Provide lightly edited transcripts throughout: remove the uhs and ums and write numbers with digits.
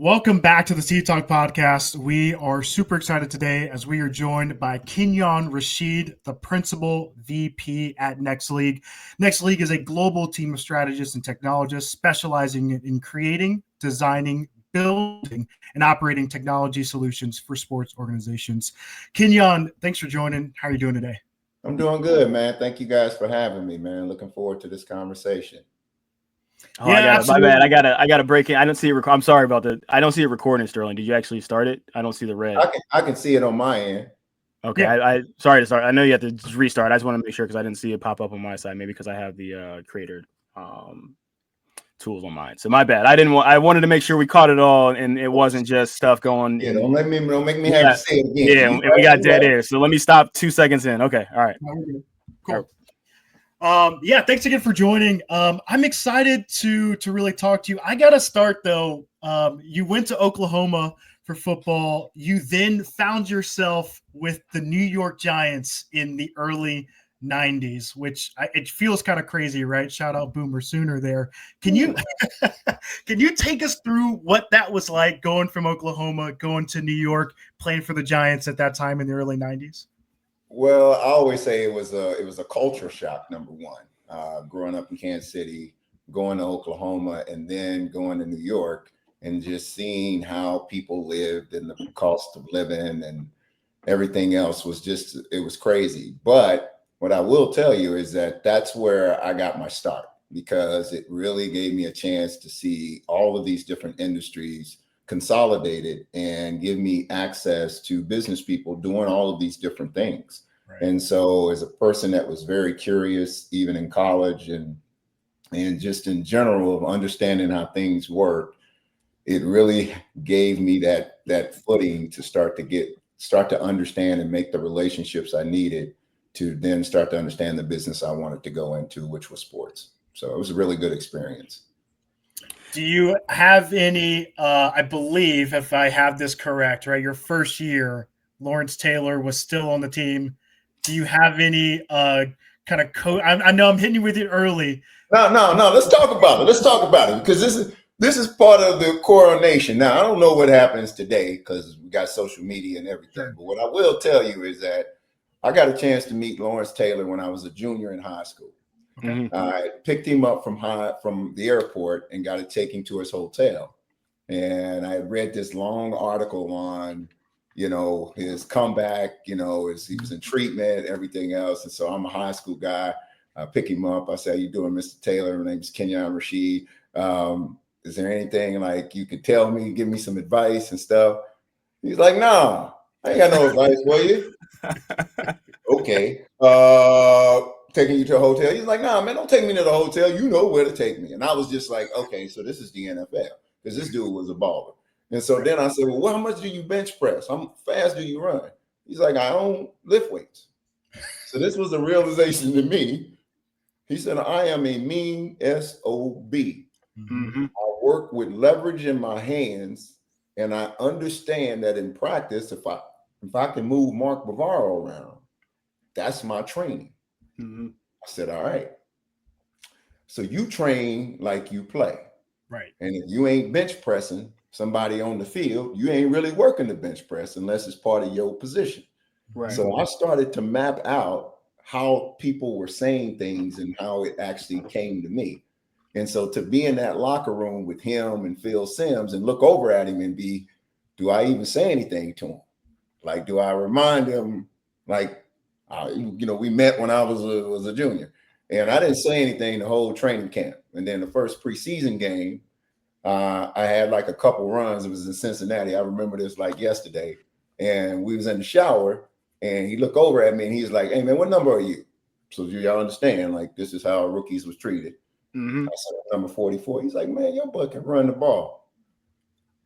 Welcome back to the Sea Talk podcast. We are super excited today as we are joined by Kenyon Rasheed, the Principal VP at Next League. Next League is a global team of strategists and technologists specializing in creating, designing, building, and operating technology solutions for sports organizations. Kenyon, thanks for joining. How are you doing today? I'm doing good, man. Thank you guys for having me, man. Looking forward to this conversation. Oh, yeah, my bad. I got to break in. I don't see it. I'm sorry about that. I don't see it recording, Sterling. Did you actually start it? I don't see the red. I can see it on my end. Okay. Yeah. I sorry to start. I know you have to just restart. I just want to make sure because I didn't see it pop up on my side. Maybe because I have the creator tools on mine. So my bad. I wanted to make sure we caught it all and it wasn't just stuff going. Yeah, don't make me have to say it again. Yeah, and we got dead air. So let me stop 2 seconds in. Okay. All right. Cool. Yeah, thanks again for joining. I'm excited to really talk to you. I gotta start though. You went to Oklahoma for football. You then found yourself with the New York Giants in the early 90s, which it feels kind of crazy, right? Shout out Boomer Sooner there. Can you take us through what that was like going from Oklahoma, going to New York, playing for the Giants at that time in the early 90s? Well, I always say it was a culture shock, number one. Growing up in Kansas City, going to Oklahoma, and then going to New York, and just seeing how people lived and the cost of living and everything else it was crazy. But what I will tell you is that that's where I got my start, because it really gave me a chance to see all of these different industries consolidated and give me access to business people doing all of these different things. Right. And so as a person that was very curious, even in college and just in general of understanding how things work, it really gave me that footing to start to understand and make the relationships I needed to then start to understand the business I wanted to go into, which was sports. So it was a really good experience. Do you have any, I believe, if I have this correct, right, your first year, Lawrence Taylor was still on the team. Do you have any kind of code? I know I'm hitting you with it early. No. Let's talk about it because this is part of the coronation. Now, I don't know what happens today because we got social media and everything. Sure. But what I will tell you is that I got a chance to meet Lawrence Taylor when I was a junior in high school. Okay. I picked him up from the airport and got to take him to his hotel. And I read this long article on, his comeback, he was in treatment, everything else. And so I'm a high school guy. I pick him up. I say, "How you doing, Mr. Taylor? My name's Kenyon Rasheed. Is there anything like you could tell me, give me some advice and stuff?" He's like, "No, I ain't got no advice for you." Okay. Taking you to a hotel. He's like, "Nah, man, don't take me to the hotel. You know where to take me." And I was just like, okay, so this is the NFL, because this dude was a baller. And so then I said, "Well, how much do you bench press? How fast do you run?" He's like, "I don't lift weights." So this was a realization to me. He said, "I am a mean SOB. Mm-hmm. I work with leverage in my hands, and I understand that in practice, if I can move Mark Bavaro around, that's my training." Mm-hmm. I said, "All right. So you train like you play. Right. And if you ain't bench pressing somebody on the field, you ain't really working the bench press unless it's part of your position." Right. So I started to map out how people were saying things and how it actually came to me. And so to be in that locker room with him and Phil Simms and look over at him and do I even say anything to him? Like, do I remind him, like, we met when I was a junior, and I didn't say anything the whole training camp. And then the first preseason game, I had like a couple runs. It was in Cincinnati. I remember this like yesterday. And we was in the shower, and he looked over at me, and he's like, "Hey, man, what number are you?" So y'all understand, like, this is how rookies was treated. Mm-hmm. I said, "Number 44. He's like, "Man, your butt can run the ball."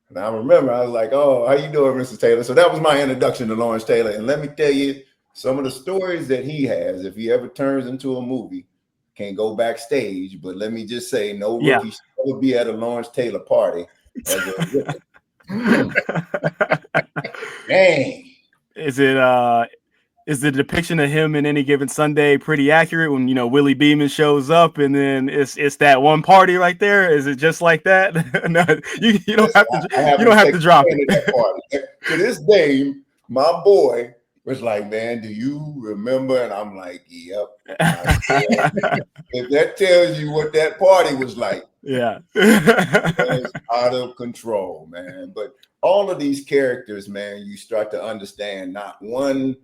And I remember I was like, "Oh, how you doing, Mr. Taylor?" So that was my introduction to Lawrence Taylor. And let me tell you, some of the stories that he has, if he ever turns into a movie, can't go backstage, but let me just say, no rookie should ever be at a Lawrence Taylor party as a rookie. Dang. Is it is the depiction of him in Any Given Sunday pretty accurate when, you know, Willie Beeman shows up and then it's that one party right there? Is it just like that? No, you don't have to, you don't have to drop it. That party. To this day, my boy was like, man, do you remember? And I'm like, yep. If that tells you what that party was like, yeah. It's out of control, man. But all of these characters, man, you start to understand not one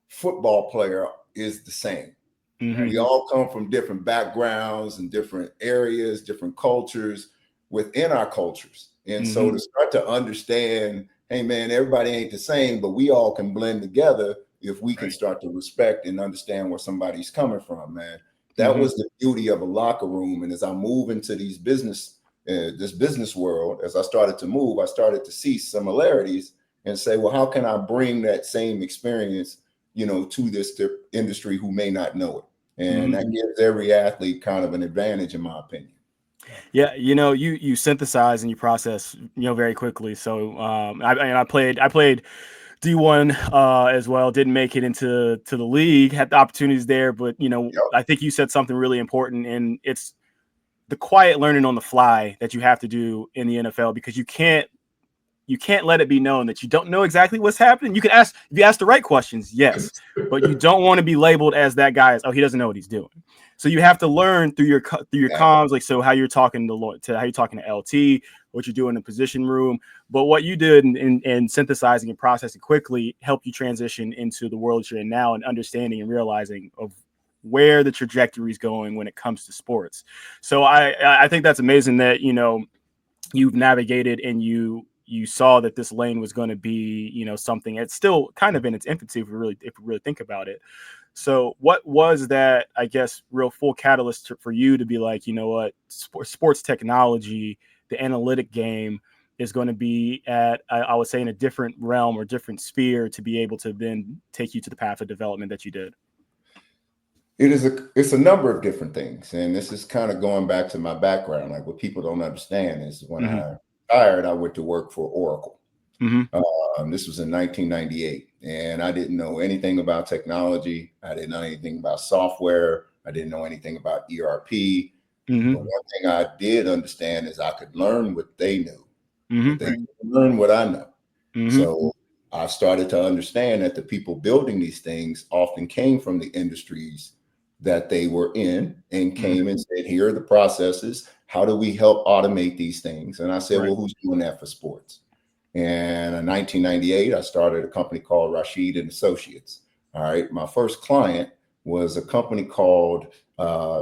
football player is the same. Mm-hmm. We all come from different backgrounds and different areas, different cultures within our cultures. And so to start to understand, hey, man, everybody ain't the same, but we all can blend together if we can start to respect and understand where somebody's coming from, man. That was the beauty of a locker room. And as I move into these this business world, as I started to move, I started to see similarities and say, well, how can I bring that same experience, you know, to this industry who may not know it? And that gives every athlete kind of an advantage, in my opinion. Yeah, you know, you synthesize and you process, you know, very quickly. So I played D1 as well. Didn't make it into the league. Had the opportunities there, but you know, I think you said something really important, and it's the quiet learning on the fly that you have to do in the NFL, because you can't let it be known that you don't know exactly what's happening. You can ask, if you ask the right questions, yes, but you don't want to be labeled as that guy as, oh, he doesn't know what he's doing. So you have to learn through your comms, like, so how you're talking to how you're talking to LT, what you're doing in the position room. But what you did in synthesizing and processing quickly helped you transition into the world you're in now, and understanding and realizing of where the trajectory is going when it comes to sports. So I think that's amazing that, you know, you've navigated and you saw that this lane was going to be, you know, something. It's still kind of in its infancy if we really think about it. So what was that, I guess, real full catalyst for you to be like, you know what, sports technology, the analytic game is going to be at, I would say, in a different realm or different sphere to be able to then take you to the path of development that you did? It's a number of different things. And this is kind of going back to my background. Like, what people don't understand is when I retired, I went to work for Oracle. This was in 1998, and I didn't know anything about technology. I didn't know anything about software. I didn't know anything about ERP. But one thing I did understand is I could learn what they knew. But they could learn what I know. So I started to understand that the people building these things often came from the industries that they were in, and came and said, here are the processes. How do we help automate these things? And I said, well, who's doing that for sports? And in 1998, I started a company called Rasheed and Associates. All right. My first client was a company called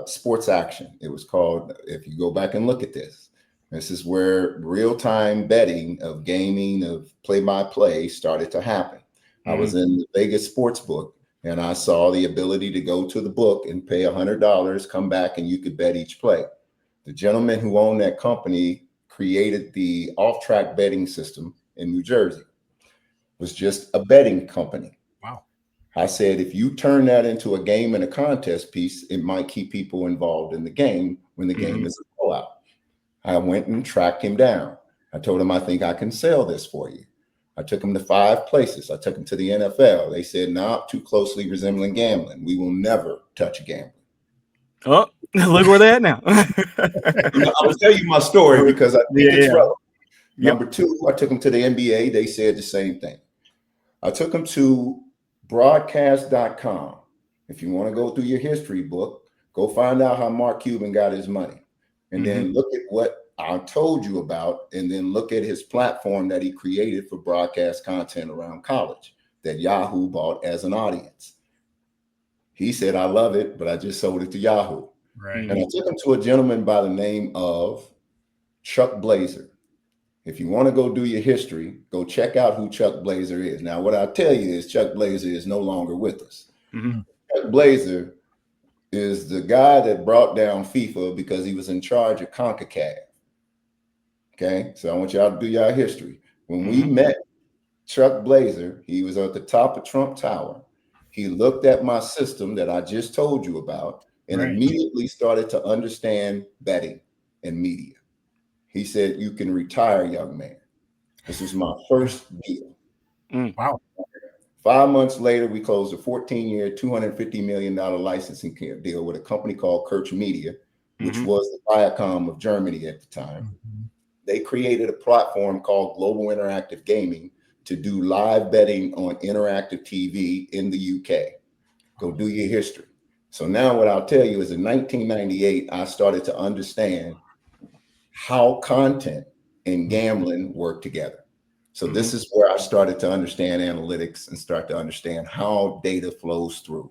Sports Action. It was called, if you go back and look at this is where real-time betting of gaming, of play-by-play started to happen. I was in the Vegas sports book, and I saw the ability to go to the book and pay $100, come back, and you could bet each play. The gentleman who owned that company created the off-track betting system in New Jersey. It was just a betting company. Wow. I said, if you turn that into a game and a contest piece, it might keep people involved in the game when the game is a blowout. I went and tracked him down. I told him, I think I can sell this for you. I took him to 5 places. I took him to the NFL. They said, nah, too closely resembling gambling. We will never touch gambling. Oh, look where they're at now. I will tell you my story because I think it's relevant. Number 2, I took him to the NBA. They said the same thing. I took him to broadcast.com. If you want to go through your history book, go find out how Mark Cuban got his money. And then look at what I told you about, and then look at his platform that he created for broadcast content around college that Yahoo bought as an audience. He said, I love it, but I just sold it to Yahoo. Right. And I took him to a gentleman by the name of Chuck Blazer. If you want to go do your history, go check out who Chuck Blazer is. Now, what I'll tell you is Chuck Blazer is no longer with us. Chuck Blazer is the guy that brought down FIFA because he was in charge of CONCACAF. Okay, so I want y'all to do y'all history. When we met Chuck Blazer, he was at the top of Trump Tower. He looked at my system that I just told you about and immediately started to understand betting and media. He said, you can retire, young man. This was my first deal. Wow. 5 months later, we closed a 14-year, $250 million licensing deal with a company called Kirch Media, which was the Viacom of Germany at the time. They created a platform called Global Interactive Gaming to do live betting on interactive TV in the UK. Go do your history. So now what I'll tell you is in 1998, I started to understand how content and gambling work together. So this is where I started to understand analytics and start to understand how data flows through.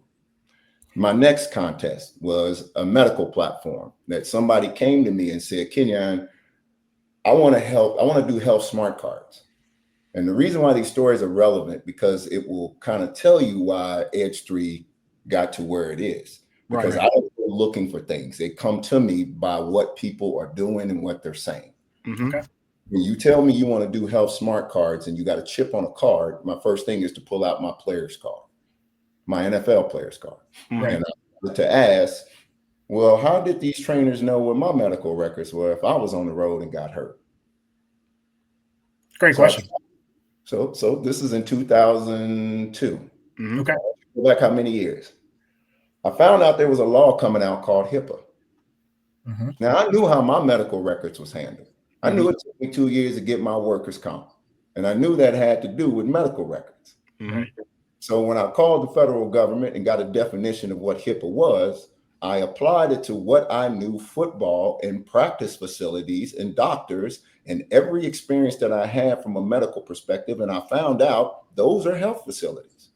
My next contest was a medical platform that somebody came to me and said, Kenyon, I want to do health smart cards. And the reason why these stories are relevant, because it will kind of tell you why Edge 3 got to where it is. Because I don't go looking for things. They come to me by what people are doing and what they're saying. Okay. When you tell me you want to do health smart cards and you got a chip on a card, my first thing is to pull out my player's card, my NFL player's card. And I wanted to ask, well, how did these trainers know what my medical records were if I was on the road and got hurt? Great question. So this is in 2002. Okay. Like how many years? I found out there was a law coming out called HIPAA. Now, I knew how my medical records was handled. I knew it took me 2 years to get my workers' comp. And I knew that had to do with medical records. So when I called the federal government and got a definition of what HIPAA was, I applied it to what I knew football and practice facilities and doctors and every experience that I had from a medical perspective. And I found out those are health facilities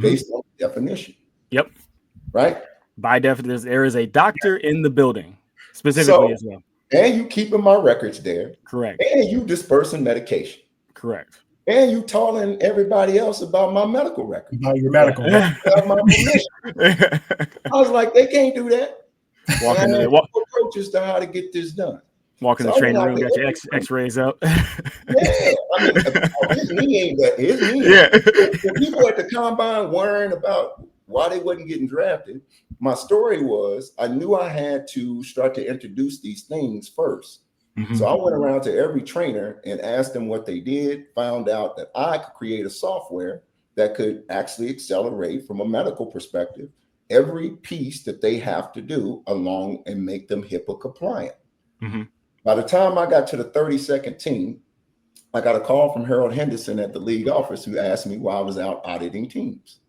based on the definition. Yep. Right? By definition, there is a doctor in the building specifically as well. And you keeping my records there. Correct. And you dispersing medication. Correct. And you telling everybody else about my medical record. About your medical record. I was like, they can't do that. Walking I the had approaches to how to get this done. Walk in the training room, got your X-rays up. Yeah, I mean, his knee ain't that. His knee. Yeah. The people at the combine worrying about why they wasn't getting drafted. My story was I knew I had to start to introduce these things first. So I went around to every trainer and asked them what they did, found out that I could create a software that could actually accelerate from a medical perspective every piece that they have to do along and make them HIPAA compliant. By the time I got to the 32nd team, I got a call from Harold Henderson at the league office who asked me why I was out auditing teams.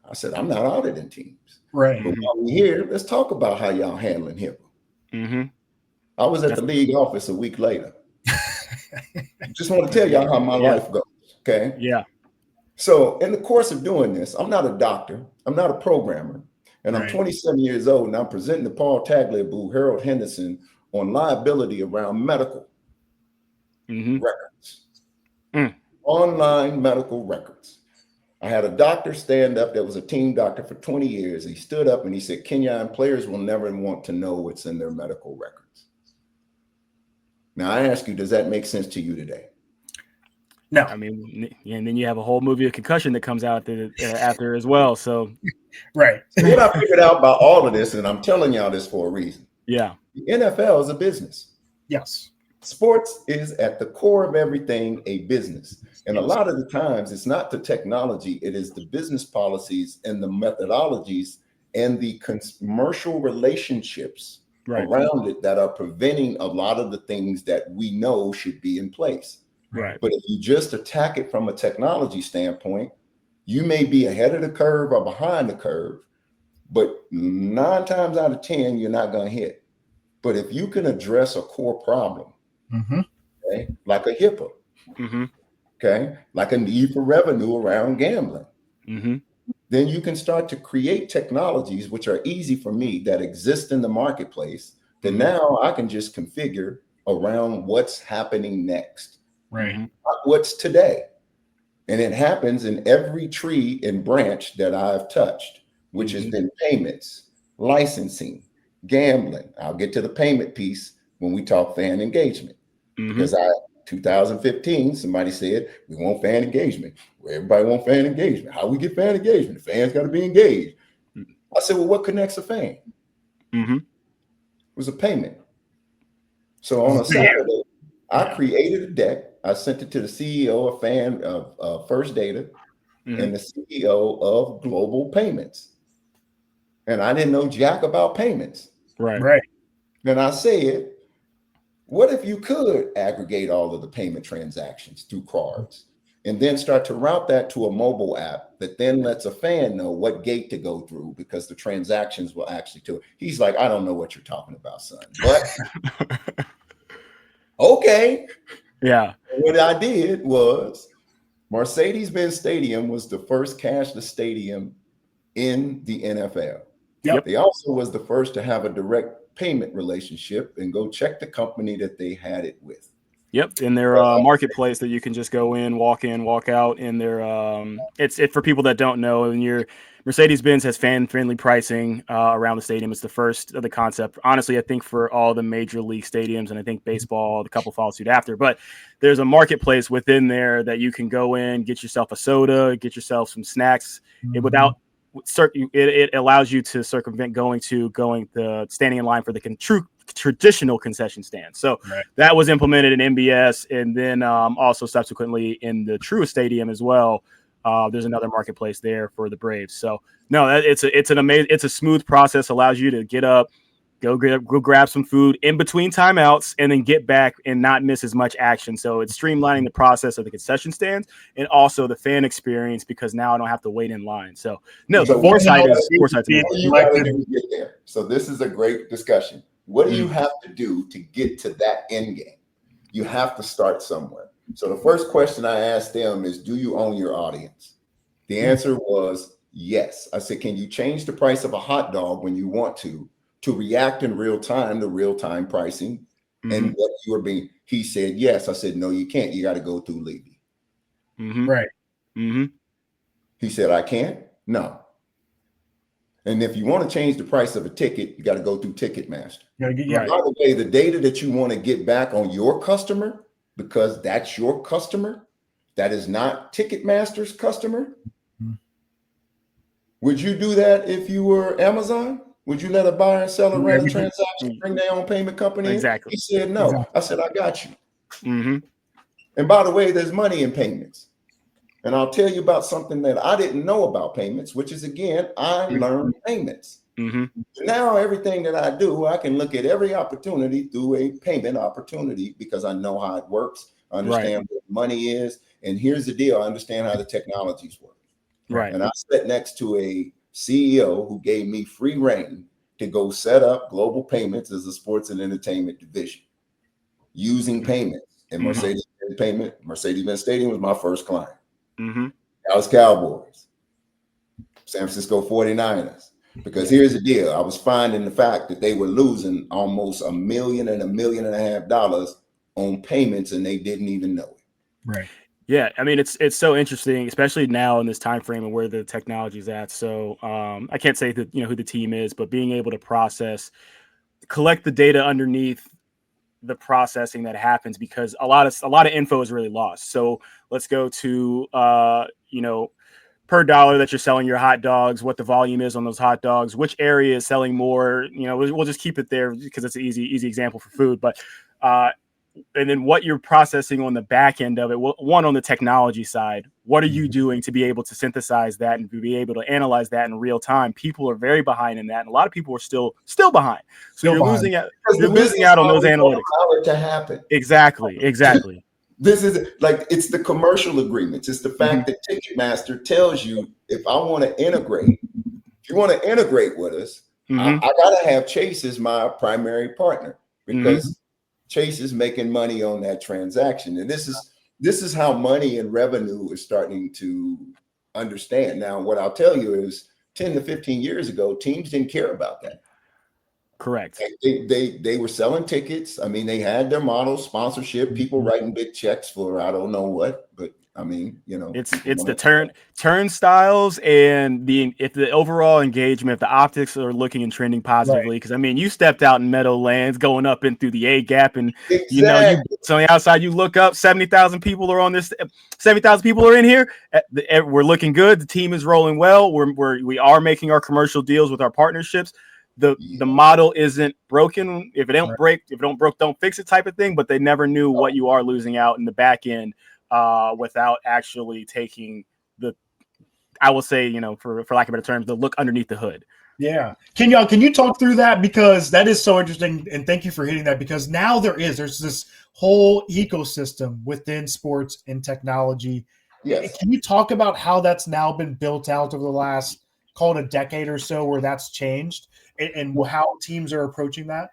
I said, I'm not auditing teams. Right. But while we're here, let's talk about how y'all handling HIPAA. I was at the league office a week later. Just want to tell y'all how my life goes. Okay. Yeah. So in the course of doing this, I'm not a doctor. I'm not a programmer. And I'm 27 years old and I'm presenting to Paul Tagliabue, Harold Henderson on liability around medical records, online medical records. I had a doctor stand up that was a team doctor for 20 years. He stood up and he said, Kenyon, players will never want to know what's in their medical records. Now, I ask you, does that make sense to you today? No. I mean, and then you have a whole movie of Concussion that comes out after as well. So, right. So what I figured out about all of this, and I'm telling y'all this for a reason. Yeah. The NFL is a business. Yes. Sports is at the core of everything a business. And a lot of the times it's not the technology, it is the business policies and the methodologies and the commercial relationships around it that are preventing a lot of the things that we know should be in place. Right. But if you just attack it from a technology standpoint, you may be ahead of the curve or behind the curve, but 9 times out of 10, you're not going to hit. But if you can address a core problem, okay, like a HIPAA, okay, like a need for revenue around gambling, then you can start to create technologies which are easy for me that exist in the marketplace that now I can just configure around what's happening next. Right. Not what's today. And it happens in every tree and branch that I've touched, which has been payments, licensing, gambling. I'll get to the payment piece when we talk fan engagement. Because 2015, somebody said, we want fan engagement. Well, everybody wants fan engagement. How we get fan engagement? The fans got to be engaged. I said, well, what connects a fan? It was a payment. So on a Saturday, I created a deck. I sent it to the CEO of First Data. and the CEO of Global Payments. And I didn't know jack about payments. Right. Then I said, what if you could aggregate all of the payment transactions through cards and then start to route that to a mobile app that then lets a fan know what gate to go through because the transactions will actually do it. He's like, I don't know what you're talking about, son. But okay. Yeah. What I did was Mercedes-Benz Stadium was the first cashless stadium in the NFL. Yep. They also was the first to have a direct payment relationship, and go check the company that they had it with. Yep, in their marketplace that you can just go in, walk out in their it's for people that don't know, and your Mercedes-Benz has fan-friendly pricing around the stadium. It's the first of the concept. Honestly, I think for all the major league stadiums, and I think baseball, the couple follow suit after, but there's a marketplace within there that you can go in, get yourself a soda, get yourself some snacks without it allows you to circumvent standing in line for the traditional concession stand. So that was implemented in MBS, and then also subsequently in the Truist Stadium as well. There's another marketplace there for the Braves. So no, it's a smooth process. Allows you to get up, go grab some food in between timeouts, and then get back and not miss as much action. So it's streamlining the process of the concession stands and also the fan experience, because now I don't have to wait in line. So no, the foresight is there. So this is a great discussion. What do you have to do to get to that end game? You have to start somewhere. So the first question I asked them is, do you own your audience? The answer was yes. I said, can you change the price of a hot dog when you want to react in real time to real time pricing and what you are being? He said, yes. I said, no, you can't. You got to go through Levy. Right. He said, I can't. No. And if you want to change the price of a ticket, you got to go through Ticketmaster. By the way, the data that you want to get back on your customer, because that's your customer, that is not Ticketmaster's customer. Would you do that if you were Amazon? Would you let a buyer and seller run a transaction, bring their own payment company Exactly. in? He said no. I said, I got you. And by the way, there's money in payments. And I'll tell you about something that I didn't know about payments, which is, again, I learned payments. Now everything that I do, I can look at every opportunity through a payment opportunity because I know how it works. I understand what money is. And here's the deal. I understand how the technologies work. And I sat next to a CEO who gave me free reign to go set up Global Payments as a sports and entertainment division using payments. And Mercedes-Benz Stadium was my first client. Dallas Cowboys, San Francisco 49ers. Because here's the deal. I was finding the fact that they were losing almost $1 million and $1.5 million on payments, and they didn't even know it. Right. Yeah, I mean, it's so interesting, especially now in this time frame and where the technology is at. So I can't say that who the team is, but being able to collect the data underneath the processing that happens, because a lot of info is really lost. So let's go to per dollar that you're selling your hot dogs, what the volume is on those hot dogs, which area is selling more. We'll just keep it there because it's an easy example for food, but and then what you're processing on the back end of it. One, on the technology side, what are you doing to be able to synthesize that and to be able to analyze that in real time? People are very behind in that, and a lot of people are still behind. So you're losing out on those analytics. Allow it to happen. Exactly. This is like, it's the commercial agreements. It's the fact that Ticketmaster tells you, if you want to integrate with us, I got to have Chase as my primary partner, because Chase is making money on that transaction. And this is how money and revenue is starting to understand. Now, what I'll tell you is 10 to 15 years ago, teams didn't care about that. Correct. They were selling tickets. I mean, they had their model, sponsorship, people writing big checks for I don't know what, but I mean, it's the turnstiles and if the overall engagement, if the optics are looking and trending positively, because I mean, you stepped out in Meadowlands going up in through the A gap, and you on the outside, you look up, 70,000 people are on this. 70,000 people are in here. We're looking good. The team is rolling well. We are making our commercial deals with our partnerships. The model isn't broken. If it don't break, don't fix it type of thing. But they never knew what you are losing out in the back end without actually taking the I will say, for lack of better terms, the look underneath the hood. Yeah. Kenyon, can you talk through that? Because that is so interesting. And thank you for hitting that, because now there's this whole ecosystem within sports and technology. Yes. Can you talk about how that's now been built out over the last, call it a decade or so, where that's changed and how teams are approaching that?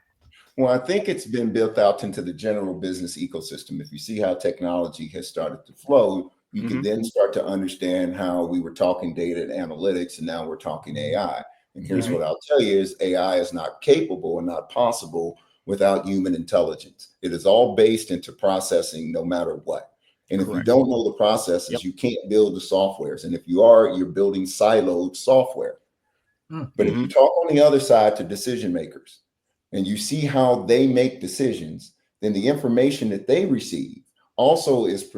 Well, I think it's been built out into the general business ecosystem. If you see how technology has started to flow, you can then start to understand how we were talking data and analytics, and now we're talking AI. And here's what I'll tell you is AI is not capable and not possible without human intelligence. It is all based into processing no matter what. And if you don't know the processes, you can't build the softwares. And if you are, you're building siloed software. But if you talk on the other side to decision makers and you see how they make decisions, then the information that they receive also is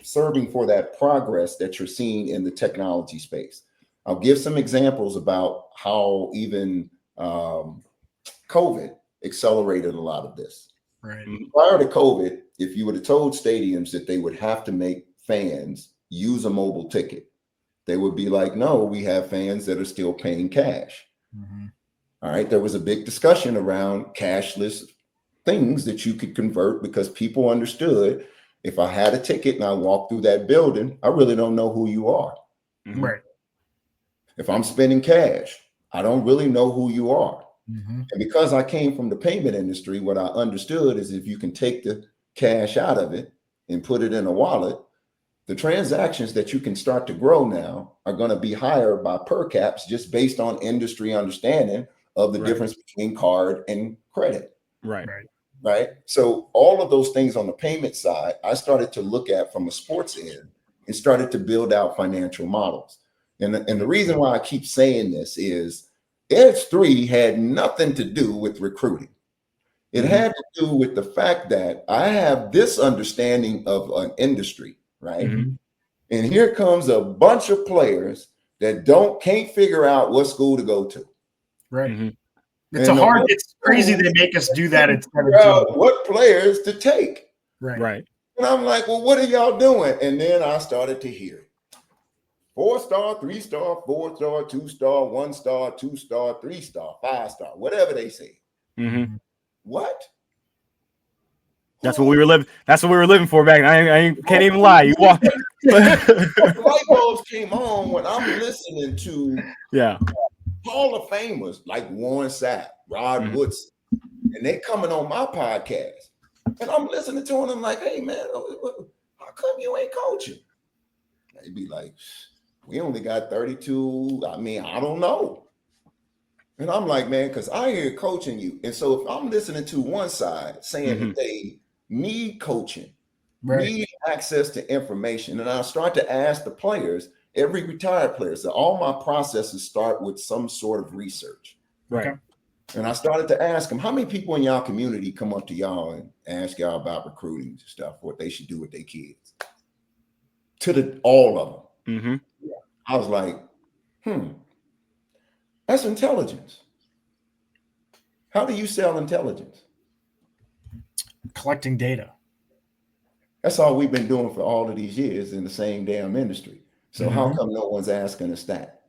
serving for that progress that you're seeing in the technology space. I'll give some examples about how even COVID accelerated a lot of this. Right. Prior to COVID, if you would have told stadiums that they would have to make fans use a mobile ticket, they would be like, no, we have fans that are still paying cash. All right. There was a big discussion around cashless things that you could convert because people understood if I had a ticket and I walked through that building, I really don't know who you are. Right. If I'm spending cash, I don't really know who you are. And because I came from the payment industry, what I understood is if you can take the cash out of it and put it in a wallet, the transactions that you can start to grow now are going to be higher by per caps just based on industry understanding of the difference between card and credit. Right. So all of those things on the payment side, I started to look at from a sports end and started to build out financial models. And the reason why I keep saying this is Edge 3 had nothing to do with recruiting. It had to do with the fact that I have this understanding of an industry, right? And here comes a bunch of players that can't figure out what school to go to. Right. It's crazy they make us do that at 17. What players to take. Right. And I'm like, well, what are y'all doing? And then I started to hear 4-star, 3-star, 4-star, 2-star, 1-star, 2-star, 3-star, 5-star, whatever they say. What? That's what we were living. That's what we were living for back then. I can't even lie. You walk. Light bulbs came on when I'm listening to Hall of Famers like Warren Sapp, Rod Woodson, and they coming on my podcast, and I'm listening to them. I'm like, hey man, how come you ain't coaching? They be like, we only got 32. I mean, I don't know. And I'm like, man, because I hear coaching you. And so if I'm listening to one side saying that they need coaching, need access to information, and I start to ask the players, every retired player, so all my processes start with some sort of research. And I started to ask them, how many people in y'all community come up to y'all and ask y'all about recruiting and stuff, what they should do with their kids? All of them. I was like, that's intelligence. How do you sell intelligence? Collecting data. That's all we've been doing for all of these years in the same damn industry. So how come no one's asking us that?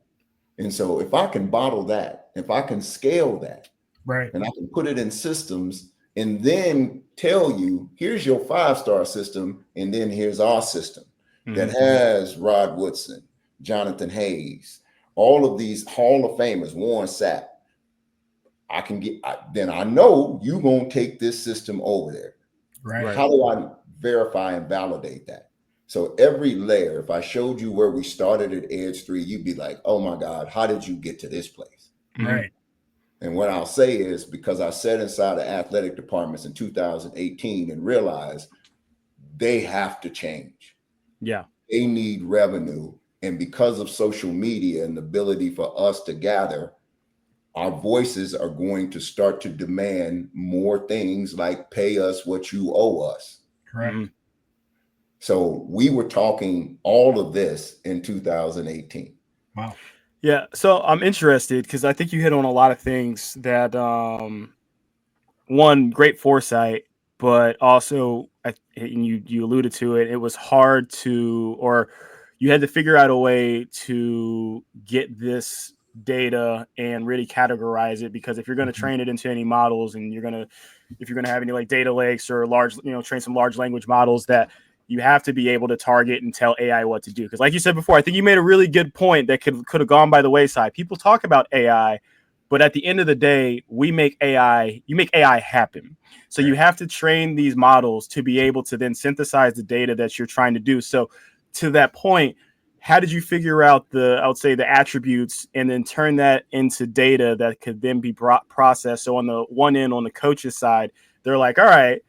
And so if I can bottle that, if I can scale that, and I can put it in systems and then tell you, here's your 5-star system, and then here's our system that has Rod Woodson, Jonathan Hayes, all of these Hall of Famers, Warren Sapp. Then I know you're going to take this system over there. How do I verify and validate that? So every layer, if I showed you where we started at Edge 3, you'd be like, oh my God, how did you get to this place? And what I'll say is because I sat inside the athletic departments in 2018 and realized they have to change. They need revenue. And because of social media and the ability for us to gather, our voices are going to start to demand more things like pay us what you owe us. So we were talking all of this in 2018. Wow. Yeah. So I'm interested because I think you hit on a lot of things that, one, great foresight, but also, and you alluded to it, it was hard to, or you had to figure out a way to get this data and really categorize it, because if you're going to train it into any models, and if you're going to have any like data lakes or large, train some large language models, that you have to be able to target and tell AI what to do. Because like you said before, I think you made a really good point that could have gone by the wayside. People talk about AI, but at the end of the day, you make AI happen. So you have to train these models to be able to then synthesize the data that you're trying to do. So to that point, how did you figure out the attributes and then turn that into data that could then be processed? So on the one end, on the coach's side, they're like, all right,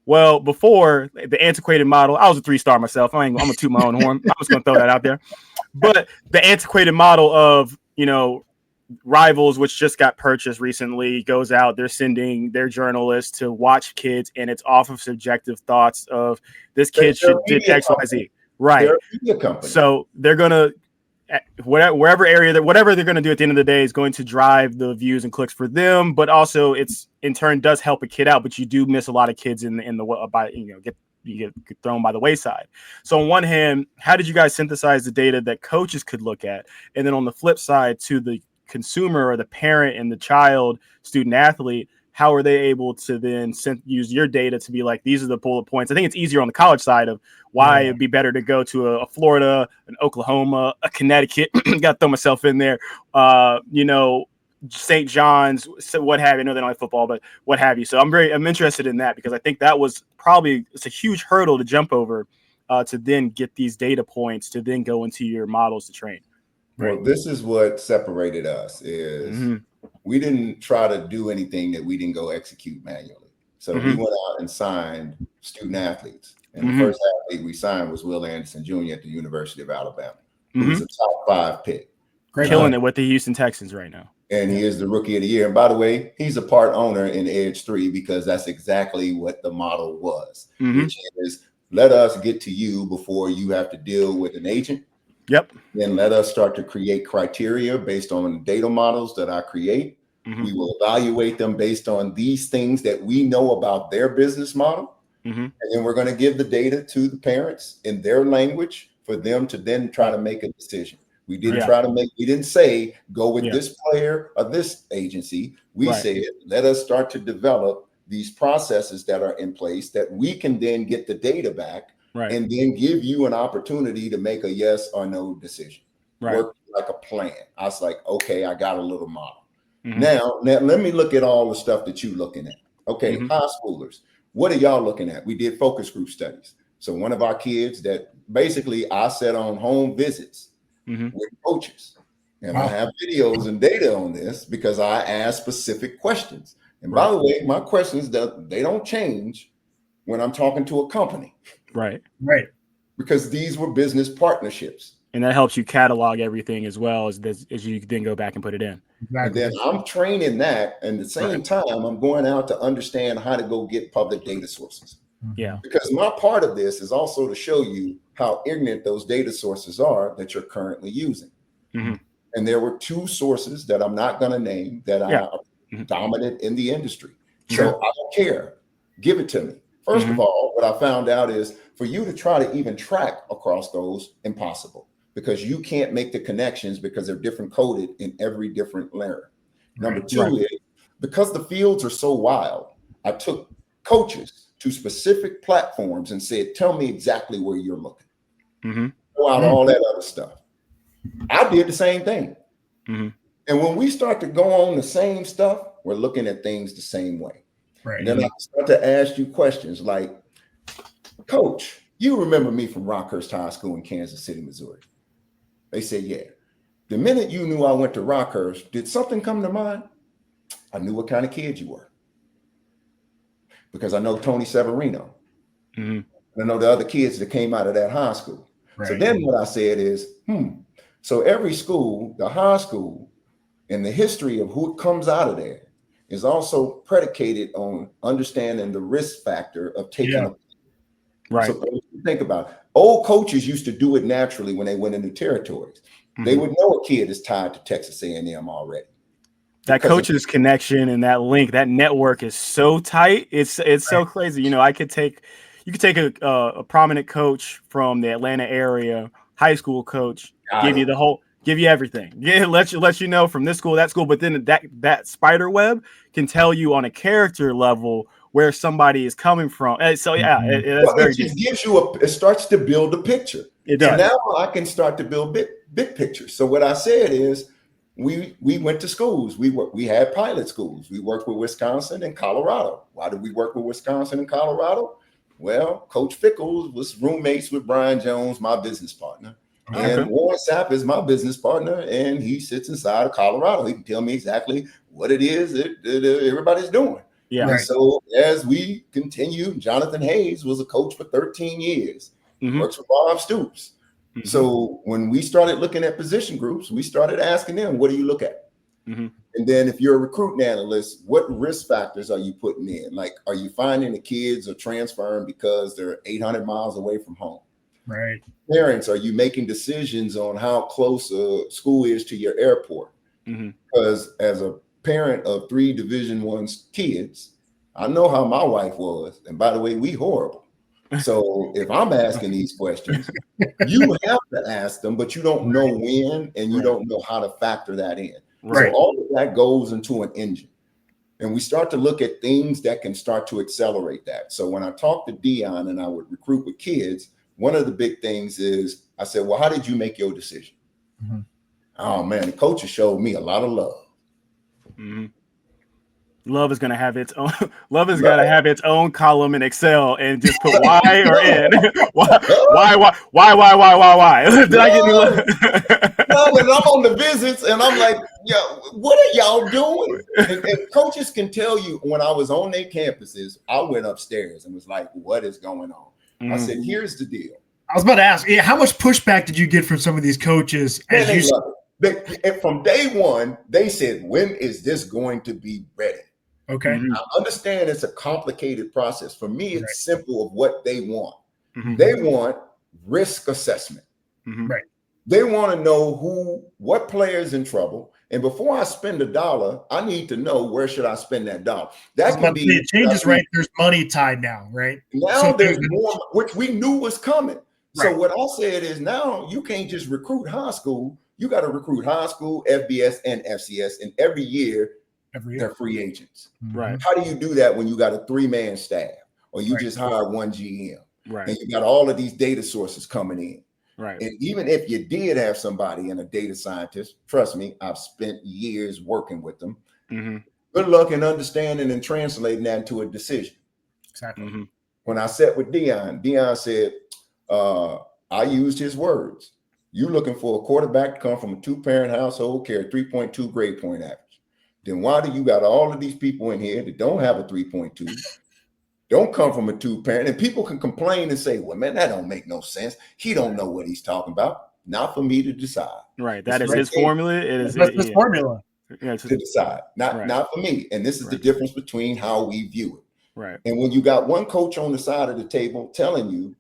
well, before the antiquated model, I was a 3-star myself. I'm gonna toot my own horn. I'm just gonna throw that out there. But the antiquated model of, Rivals, which just got purchased recently, goes out, they're sending their journalists to watch kids, and it's off of subjective thoughts of this kid did X, Y, Z. Right. So they're gonna whatever they're gonna do at the end of the day is going to drive the views and clicks for them, but also it's in turn does help a kid out, but you do miss a lot of kids in the get thrown by the wayside. So on one hand, how did you guys synthesize the data that coaches could look at? And then on the flip side, to the consumer or the parent and the child, student athlete, how are they able to then use your data to be like, these are the bullet points? I think it's easier on the college side of why it'd be better to go to a Florida, an Oklahoma, a Connecticut, got to throw myself in there, St. John's, so what have you. I know they don't like football, but what have you. So I'm interested in that, because I think that was it's a huge hurdle to jump over to then get these data points to then go into your models to train. Well, this is what separated us is we didn't try to do anything that we didn't go execute manually. So we went out and signed student athletes. And the first athlete we signed was Will Anderson Jr. at the University of Alabama, who was a top 5 pick. Killing it with the Houston Texans right now. And he is the rookie of the year. And by the way, he's a part owner in Edge 3, because that's exactly what the model was, which is let us get to you before you have to deal with an agent. Yep. Then let us start to create criteria based on the data models that I create. We will evaluate them based on these things that we know about their business model. And then we're going to give the data to the parents in their language for them to then try to make a decision. We didn't we didn't say go with this player or this agency. We said, let us start to develop these processes that are in place that we can then get the data back and then give you an opportunity to make a yes or no decision. Work like a plan. I was like, okay, I got a little model. Now let me look at all the stuff that you're looking at. Okay, high schoolers, what are y'all looking at? We did focus group studies. So one of our kids that basically I set on home visits with coaches. And I have videos and data on this because I ask specific questions. And by the way, my questions, they don't change when I'm talking to a company. Right. Because these were business partnerships. And that helps you catalog everything as well as you then go back and put it in. Exactly. And then I'm training that. And at the same time, I'm going out to understand how to go get public data sources. Yeah. Because my part of this is also to show you how ignorant those data sources are that you're currently using. And there were 2 sources that I'm not going to name that are dominant in the industry. So I don't care. Give it to me. First of all, what I found out is for you to try to even track across those, impossible, because you can't make the connections because they're different coded in every different layer. Number 2 is because the fields are so wild, I took coaches to specific platforms and said, tell me exactly where you're looking. Go out all that other stuff. I did the same thing. And when we start to go on the same stuff, we're looking at things the same way. And then I start to ask you questions like, Coach, you remember me from Rockhurst High School in Kansas City, Missouri? They said, yeah. The minute you knew I went to Rockhurst, did something come to mind? I knew what kind of kid you were. Because I know Tony Severino. And I know the other kids that came out of that high school. So then what I said is, so every school, the high school, and the history of who comes out of there is also predicated on understanding the risk factor of taking a So think about it. Old coaches used to do it naturally when they went into territories. They would know a kid is tied to Texas A&M already. That coach's connection and that link, that network is so tight. It's so crazy. You could take a prominent coach from the Atlanta area, high school coach, give you everything. Yeah, let you know from this school, that school, but then that spider web can tell you on a character level where somebody is coming from. And so yeah, it's very just gives you it starts to build a picture. It does. And now I can start to build big pictures. So what I said is we went to schools. We had pilot schools. We worked with Wisconsin and Colorado. Why did we work with Wisconsin and Colorado? Well, Coach Fickles was roommates with Brian Jones, my business partner. And Warren Sapp is my business partner, and he sits inside of Colorado. He can tell me exactly what it is that everybody's doing. Yeah. And so as we continue, Jonathan Hayes was a coach for 13 years. Works with Bob Stoops. So when we started looking at position groups, we started asking them, what do you look at? And then if you're a recruiting analyst, what risk factors are you putting in? Like, are you finding the kids are transferring because they're 800 miles away from home? Right. Parents, are you making decisions on how close a school is to your airport? Because as a parent of 3 Division I kids, I know how my wife was. And by the way, we horrible. So if I'm asking these questions, you have to ask them, but you don't know when, and you don't know how to factor that in. So all of that goes into an engine. And we start to look at things that can start to accelerate that. So when I talked to Deion and I would recruit with kids, one of the big things is I said, well, how did you make your decision? Oh man, the coaches showed me a lot of love. Love is going to have its own. Love is going to have its own column in Excel and just put Y or N. Why? Did I get any love? No, and I'm on the visits, and I'm like, yeah, what are y'all doing? And coaches can tell you when I was on their campuses, I went upstairs and was like, what is going on? I said, here's the deal. I was about to ask, how much pushback did you get from some of these coaches? Man, they love it. And from day one, they said, when is this going to be ready? Okay. I understand it's a complicated process. For me, it's simple of what they want. They want risk assessment. Right. They want to know what player is in trouble. And before I spend $1, I need to know where should I spend that $1. That can be it changes, right? There's money tied now, right? Now there's more, which we knew was coming. So what I said is now you can't just recruit high school. You got to recruit high school, FBS, and FCS. And every year they're free agents. Right. How do you do that when you got a 3-man staff or you just hired 1 GM? Right. And you got all of these data sources coming in. Right. And even if you did have somebody and a data scientist, trust me, I've spent years working with them. Good luck in understanding and translating that into a decision. Exactly. When I sat with Deion said, I used his words. You looking for a quarterback to come from a 2-parent household, carry 3.2 grade point average. Then why do you got all of these people in here that don't have a 3.2, don't come from a 2-parent? And people can complain and say, well, man, that don't make no sense. He don't know what he's talking about. Not for me to decide. Right. That is his formula. It is his formula. Yeah, to decide. Not for me. And this is the difference between how we view it. Right. And when you got one coach on the side of the table telling you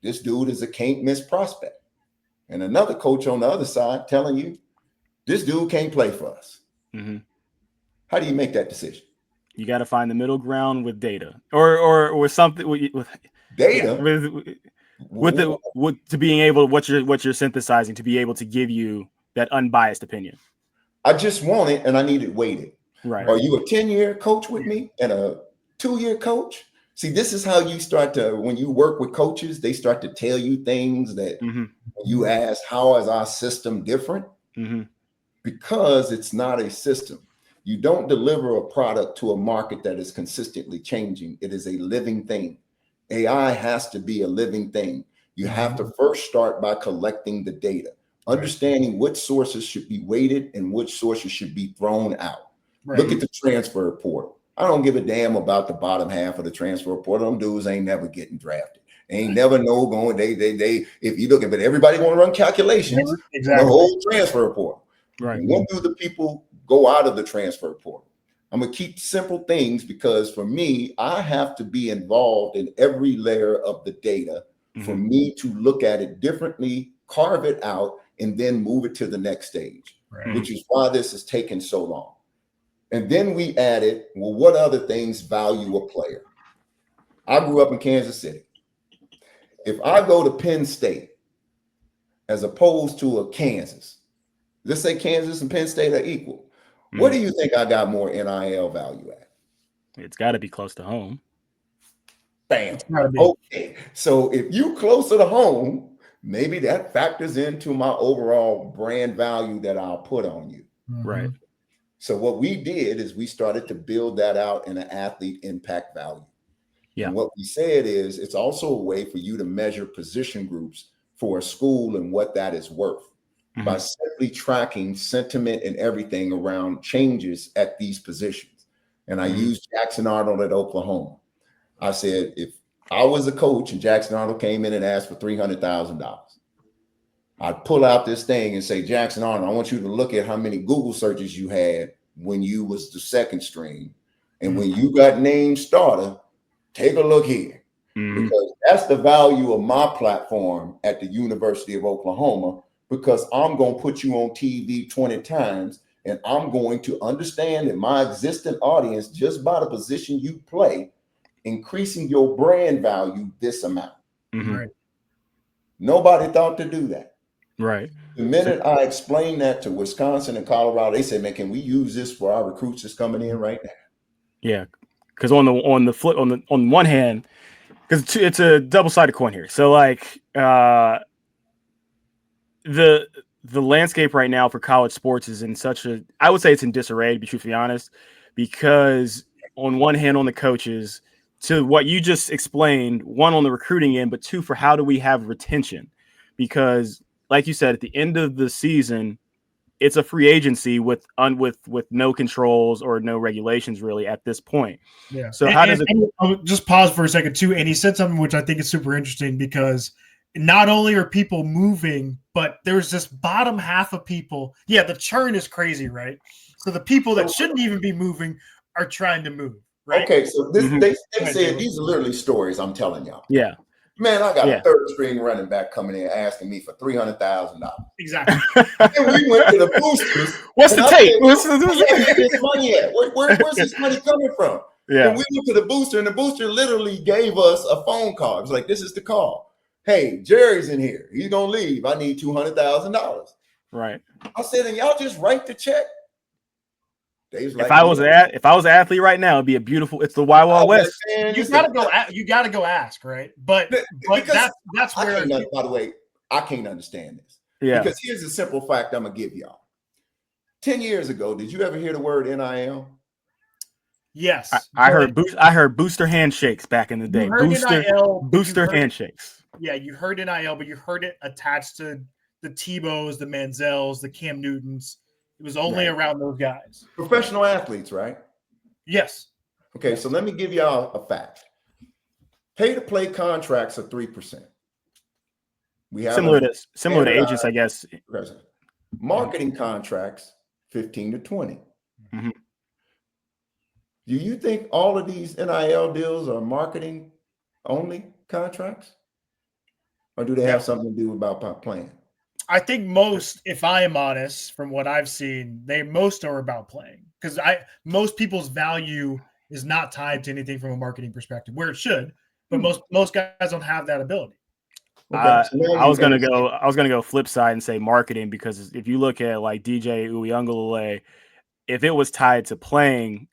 this dude is a can't miss prospect, and another coach on the other side telling you this dude can't play for us. How do you make that decision? You got to find the middle ground with data, or something with data. With to being able what you're synthesizing to be able to give you that unbiased opinion. I just want it, and I need it weighted. Right. Are you a 10-year coach with me and a 2-year coach? See, this is how you start to, when you work with coaches, they start to tell you things that you ask, how is our system different? Because it's not a system. You don't deliver a product to a market that is consistently changing. It is a living thing. AI has to be a living thing. You have to first start by collecting the data, understanding which sources should be weighted and which sources should be thrown out. Look at the transfer portal. I don't give a damn about the bottom half of the transfer portal. Them dudes ain't never getting drafted. Ain't never know going. They. If you look at it, everybody want to run calculations. The whole transfer portal. Right. When do the people go out of the transfer portal? I'm gonna keep simple things because for me, I have to be involved in every layer of the data for me to look at it differently, carve it out, and then move it to the next stage, which is why this has taken so long. And then we added, well, what other things value a player? I grew up in Kansas City. If I go to Penn State, as opposed to a Kansas. Let's say Kansas and Penn State are equal. What do you think I got more NIL value at? It's got to be close to home. Bam. Okay. So if you closer to home, maybe that factors into my overall brand value that I'll put on you. Right. So what we did is we started to build that out in an athlete impact value. Yeah. And what we said is it's also a way for you to measure position groups for a school and what that is worth by simply tracking sentiment and everything around changes at these positions. And I used Jackson Arnold at Oklahoma. I said, if I was a coach and Jackson Arnold came in and asked for $300,000, I'd pull out this thing and say, Jackson Arnold, I want you to look at how many Google searches you had when you was the second string. And when you got named starter, take a look here. Because that's the value of my platform at the University of Oklahoma, because I'm going to put you on TV 20 times and I'm going to understand that my existing audience, just by the position you play, increasing your brand value this amount. Right. Nobody thought to do that. Right. The minute I explained that to Wisconsin and Colorado, they said, man, can we use this for our recruits that's coming in right now? Yeah. Because on one hand, because it's a double-sided coin here. So like the landscape right now for college sports is in I would say it's in disarray, to be truthfully honest, because on one hand, on the coaches, to what you just explained, one on the recruiting end, but two for how do we have retention? Because like you said, at the end of the season, it's a free agency with no controls or no regulations really at this point. Yeah. So does it? I'll just pause for a second too. And he said something which I think is super interesting, because not only are people moving, but there's this bottom half of people. Yeah, the churn is crazy, right? So the people that shouldn't even be moving are trying to move. Right? Okay, so they said these are literally stories I'm telling y'all. Yeah. Man, I got a third string running back coming in asking me for $300,000. Exactly. And we went to the boosters. What's the tape? Where's this money at? Where's this money coming from? Yeah. And we went to the booster, and the booster literally gave us a phone call. It was like, this is the call. Hey, Jerry's in here. He's gonna leave. I need $200,000. Right. I said, and y'all just write the check. Like, if I was an athlete right now, it'd be a beautiful. It's the Wild Wild West. You gotta go ask, right? But that's where. By the way, I can't understand this. Yeah. Because here's a simple fact I'm gonna give y'all. 10 years ago, did you ever hear the word NIL? Yes, I heard booster handshakes back in the day. Booster handshakes. Yeah, you heard NIL, but you heard it attached to the Tebows, the Manziels, the Cam Newtons. It was only around those guys. Professional athletes, right? Yes. Okay, so let me give y'all a fact. Pay-to-play contracts are 3%. We have similar to agents, I guess. Marketing contracts, 15 to 20. Mm-hmm. Do you think all of these NIL deals are marketing only contracts? Or do they have something to do about playing? I think most, if I am honest, from what I've seen, most are about playing, because most people's value is not tied to anything from a marketing perspective, where it should, but most guys don't have that ability. Okay, I was gonna go flip side and say marketing, because if you look at like DJ Uyunglele, if it was tied to playing,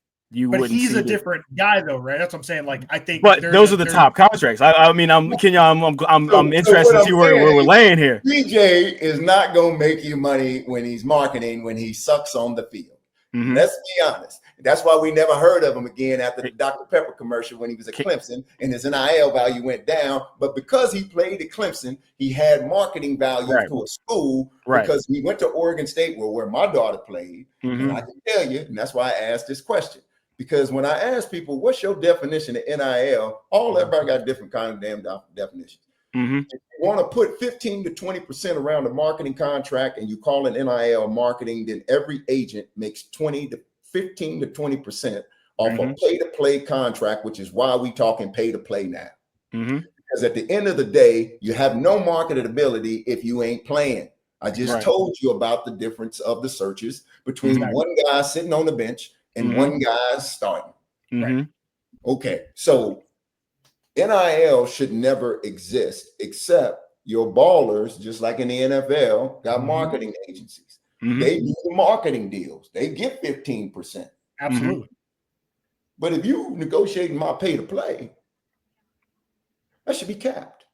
But he's a different guy, though, right? That's what I'm saying. Like, I think, but those are the top contracts. I'm interested to see where we're laying here. DJ is not gonna make you money when he's marketing when he sucks on the field. Mm-hmm. Let's be honest. That's why we never heard of him again after the Dr. Pepper commercial when he was at Clemson and his NIL value went down. But because he played at Clemson, he had marketing value to a school because he went to Oregon State, where my daughter played. Mm-hmm. And I can tell you, and that's why I asked this question. Because when I ask people, what's your definition of NIL? Everybody got different kind of damn definitions. Mm-hmm. If you want to put 15 to 20% around the marketing contract and you call it NIL marketing, then every agent makes 15 to 20% off a pay-to-play contract, which is why we talking pay-to-play now. Mm-hmm. Because at the end of the day, you have no marketability if you ain't playing. I just told you about the difference of the searches between one guy sitting on the bench and one guy's starting. Mm-hmm. Right? Okay, so NIL should never exist except your ballers, just like in the NFL, got marketing agencies. They do the marketing deals. They get 15%. Absolutely. But if you negotiating my pay to play, that should be capped.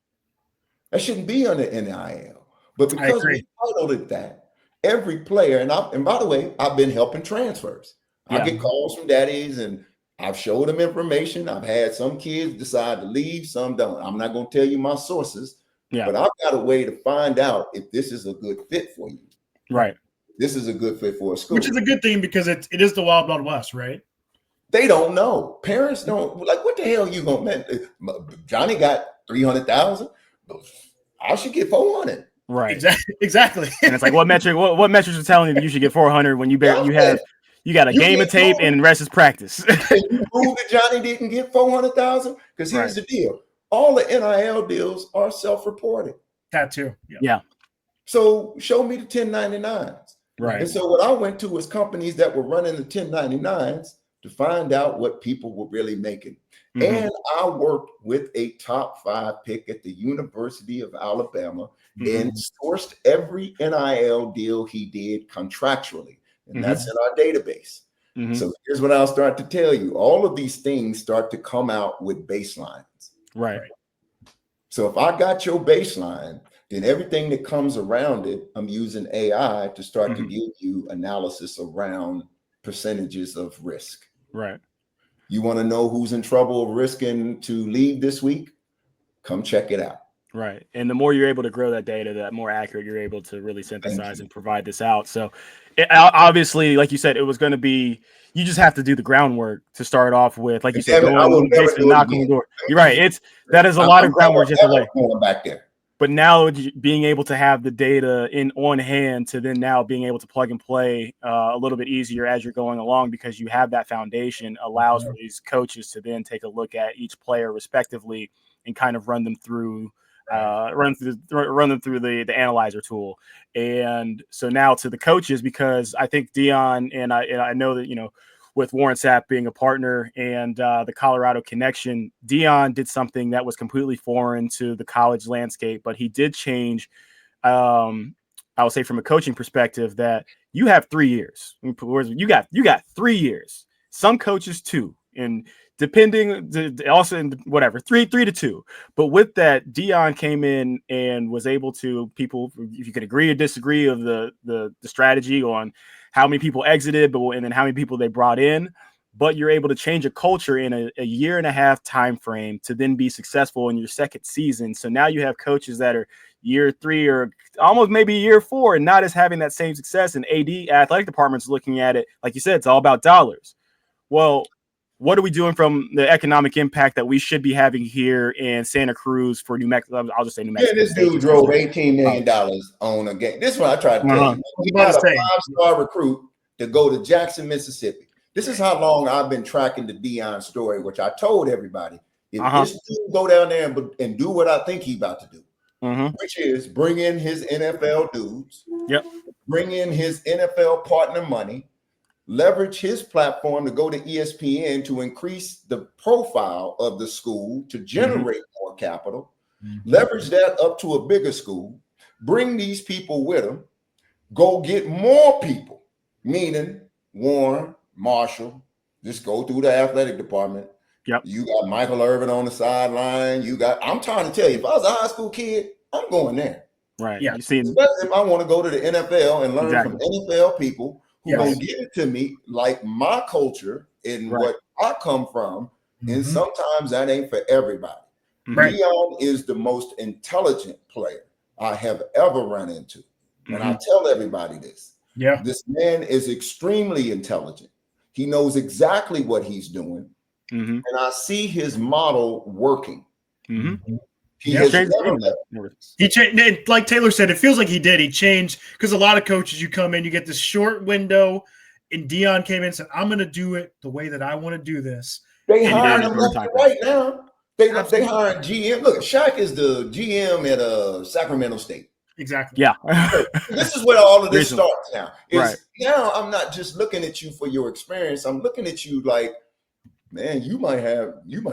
That shouldn't be under NIL. But because we titled it that, every player, and by the way, I've been helping transfers. I get calls from daddies, and I've showed them information. I've had some kids decide to leave, some don't. I'm not going to tell you my sources, but I've got a way to find out if this is a good fit for you. Right. This is a good fit for a school. Which is a good thing because it is the wild, wild west, right? They don't know. Parents don't, like, what the hell you going to, Johnny got 300,000. I should get 400. Right. Exactly. And it's like, what metrics are telling you that you should get 400 when you got a game of tape and the rest is practice? Can you prove that Johnny didn't get 400,000? Because here's the deal. All the NIL deals are self-reported. That too. Yeah. So show me the 1099s. Right. And so what I went to was companies that were running the 1099s to find out what people were really making. And I worked with a top 5 pick at the University of Alabama and sourced every NIL deal he did contractually. And that's in our database. So here's what I'll start to tell you. All of these things start to come out with baselines. Right. So if I got your baseline, then everything that comes around it, I'm using AI to start to give you analysis around percentages of risk. Right. You want to know who's in trouble of risking to leave this week? Come check it out. Right. And the more you're able to grow that data, the more accurate you're able to really synthesize and provide this out. So obviously, like you said, it was going to be, you just have to do the groundwork to start off with. Like you said, knocking the door. You're right. That is a lot of groundwork just to lay. Back there. But now being able to have the data on hand to then now being able to plug and play a little bit easier as you're going along, because you have that foundation, allows for these coaches to then take a look at each player respectively and kind of run them through the analyzer tool. And so now to the coaches, because I think Deion and I know that, with Warren Sapp being a partner and the Colorado connection, Deion did something that was completely foreign to the college landscape, but he did change, I would say from a coaching perspective, that you have 3 years. You got 3 years. Some coaches 2, and depending also in whatever 3 to 2. But with that, Deion came in and was able to, people, if you could agree or disagree of the strategy on how many people exited, and then how many people they brought in, but you're able to change a culture in a year and a half time frame to then be successful in your second season. So now you have coaches that are year 3 or almost maybe year 4 and not as having that same success. And athletic department's looking at it, like you said, it's all about dollars. Well, what are we doing from the economic impact that we should be having here in Santa Cruz for New Mexico? I'll just say New Mexico. Yeah, this dude drove $18 million on a game. This is what I tried to tell you. He got a 5-star recruit to go to Jackson, Mississippi. This is how long I've been tracking the Deion story, which I told everybody. If this dude go down there and do what I think he's about to do, which is bring in his NFL dudes, bring in his NFL partner money, leverage his platform to go to ESPN to increase the profile of the school to generate more capital, leverage that up to a bigger school, bring these people with him, go get more people, meaning Warren, Marshall, just go through the athletic department. You got Michael Irvin on the sideline. I'm trying to tell you, if I was a high school kid, I'm going there. Right. Yeah. Especially if I want to go to the NFL and learn from NFL people who gonna give it to me like my culture and what I come from. And sometimes that ain't for everybody. Deion is the most intelligent player I have ever run into. And I tell everybody this. This man is extremely intelligent. He knows exactly what he's doing. And I see his model working. He changed, like Taylor said, it feels like he did. He changed because a lot of coaches, you come in, you get this short window, and Deion came in and said, I'm going to do it the way that I want to do this. They hired him right now. They hired GM. Look, Shaq is the GM at Sacramento State. Exactly. This is where all of this starts now. Now I'm not just looking at you for your experience. I'm looking at you like, man, you might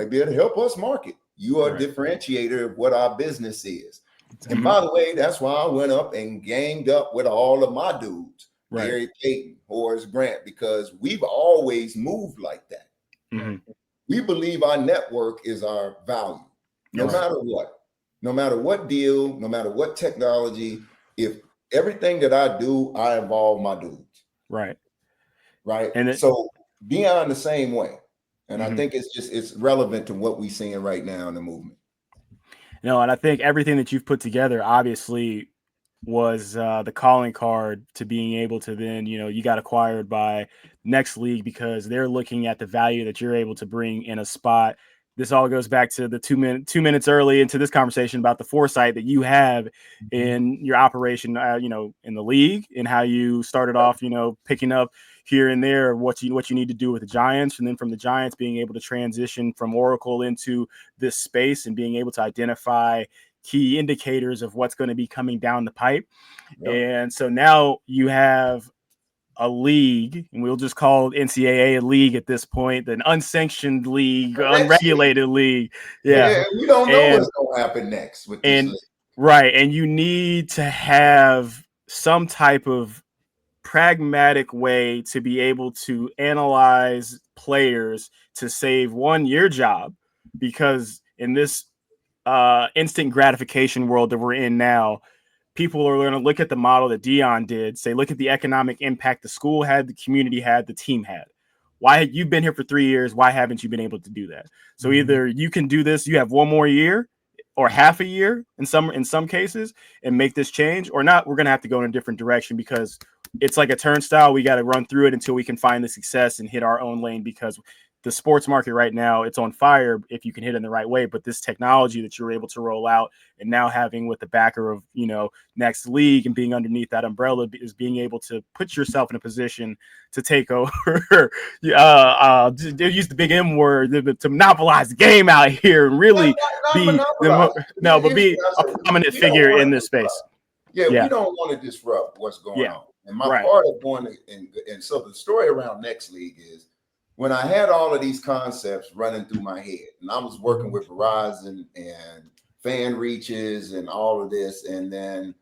be able to help us market. You are a differentiator of what our business is. And by the way, that's why I went up and ganged up with all of my dudes, Gary Payton, Horace Grant, because we've always moved like that. We believe our network is our value, no matter what. No matter what deal, no matter what technology, if everything that I do, I involve my dudes. Right. And so Deion the same way. And I think it's relevant to what we're seeing right now in the movement. And I think everything that you've put together obviously was the calling card to being able to then, you got acquired by Next League because they're looking at the value that you're able to bring in a spot. This all goes back to the 2 minutes early into this conversation about the foresight that you have in your operation, in the league, and how you started off, picking up here and there what you need to do with the Giants, and then from the Giants being able to transition from Oracle into this space and being able to identify key indicators of what's going to be coming down the pipe. And so now you have a league, and we'll just call NCAA a league at this point, an unsanctioned league, unregulated league. Yeah. We don't know what's going to happen next with this league. Right. And you need to have some type of pragmatic way to be able to analyze players to save your job, because in this instant gratification world that we're in now, people are going to look at the model that Deion did, say, look at the economic impact the school had, the community had, the team had. Why had you been here for 3 years? Why haven't you been able to do that? So either you can do this, you have one more year or half a year in some cases, and make this change, or not. We're going to have to go in a different direction, because it's like a turnstile. We got to run through it until we can find the success and hit our own lane, because the sports market right now, it's on fire if you can hit it in the right way. But this technology that you're able to roll out, and now having with the backer of, Next League and being underneath that umbrella, is being able to put yourself in a position to take over, they use the big M word, to monopolize the game out here and really be a prominent figure in this space. We don't want to disrupt what's going on. And my part of going and so the story around Next League is, when I had all of these concepts running through my head, and I was working with Verizon and fan reaches and all of this, and then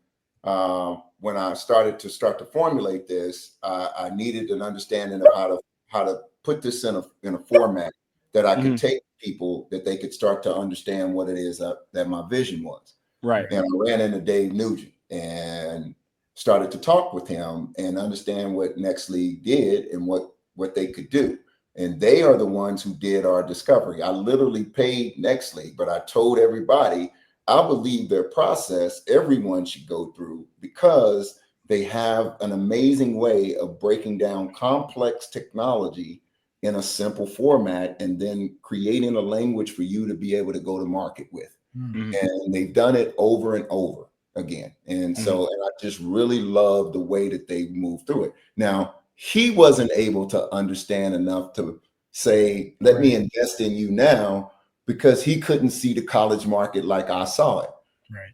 when I started to formulate this, I needed an understanding of how to put this in a format that I could take people, that they could start to understand what it is that my vision was. Right. And I ran into Dave Nugent and started to talk with him and understand what Next League did and what they could do. And they are the ones who did our discovery. I literally paid Next League, but I told everybody, I believe their process, everyone should go through, because they have an amazing way of breaking down complex technology in a simple format, and then creating a language for you to be able to go to market with. And they've done it over and over again. And so, and I just really love the way that they move through it. Now, he wasn't able to understand enough to say, let me invest in you now, because he couldn't see the college market like I saw it. Right.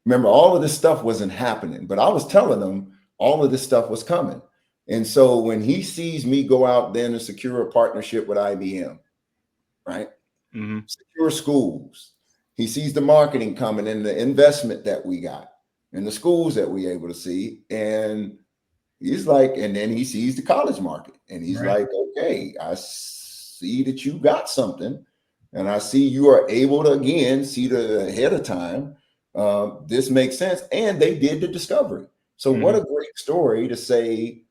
Remember, all of this stuff wasn't happening, but I was telling him all of this stuff was coming. And so when he sees me go out then and secure a partnership with IBM, right? Secure schools. He sees the marketing coming and the investment that we got and the schools that we able to see. And he's like, and then he sees the college market, and he's like, okay, I see that you got something, and I see you are able to, again, see the ahead of time. This makes sense. And they did the discovery. So what a great story to say,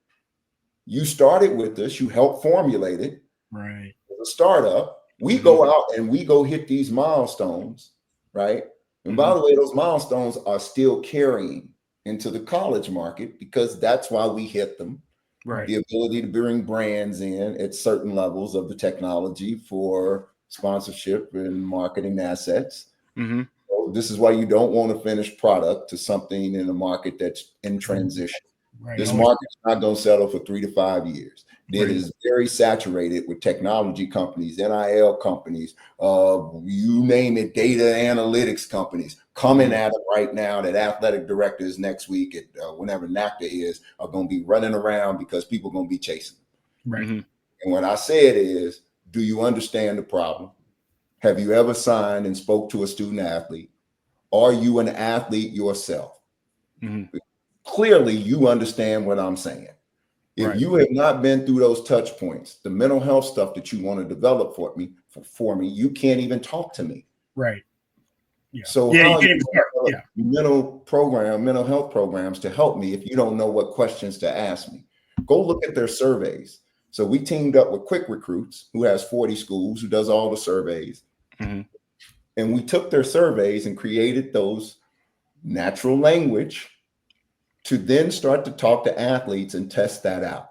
you started with us, you helped formulate it. Right. As a startup, we go out and we go hit these milestones, right? And by the way, those milestones are still carrying into the college market, because that's why we hit them. Right. The ability to bring brands in at certain levels of the technology for sponsorship and marketing assets. So this is why you don't want to finish product to something in a market that's in transition. Right. This market's not going to settle for 3 to 5 years. It is very saturated with technology companies, NIL companies, you name it, data analytics companies coming at it right now, that athletic directors next week at whenever NACDA is, are going to be running around because people are going to be chasing them. Right. And what I said is, do you understand the problem? Have you ever signed and spoke to a student athlete? are you an athlete yourself? Mm-hmm. Clearly, you understand what I'm saying. If you have not been through those touch points, the mental health stuff that you want to develop for me, you can't even talk to me. Right. Yeah. So yeah, how you are can't you even start. going to Yeah. mental health programs to help me if you don't know what questions to ask me? Go look at their surveys. So we teamed up with Quick Recruits, who has 40 schools, who does all the surveys. Mm-hmm. And we took their surveys and created those natural language to then start to talk to athletes and test that out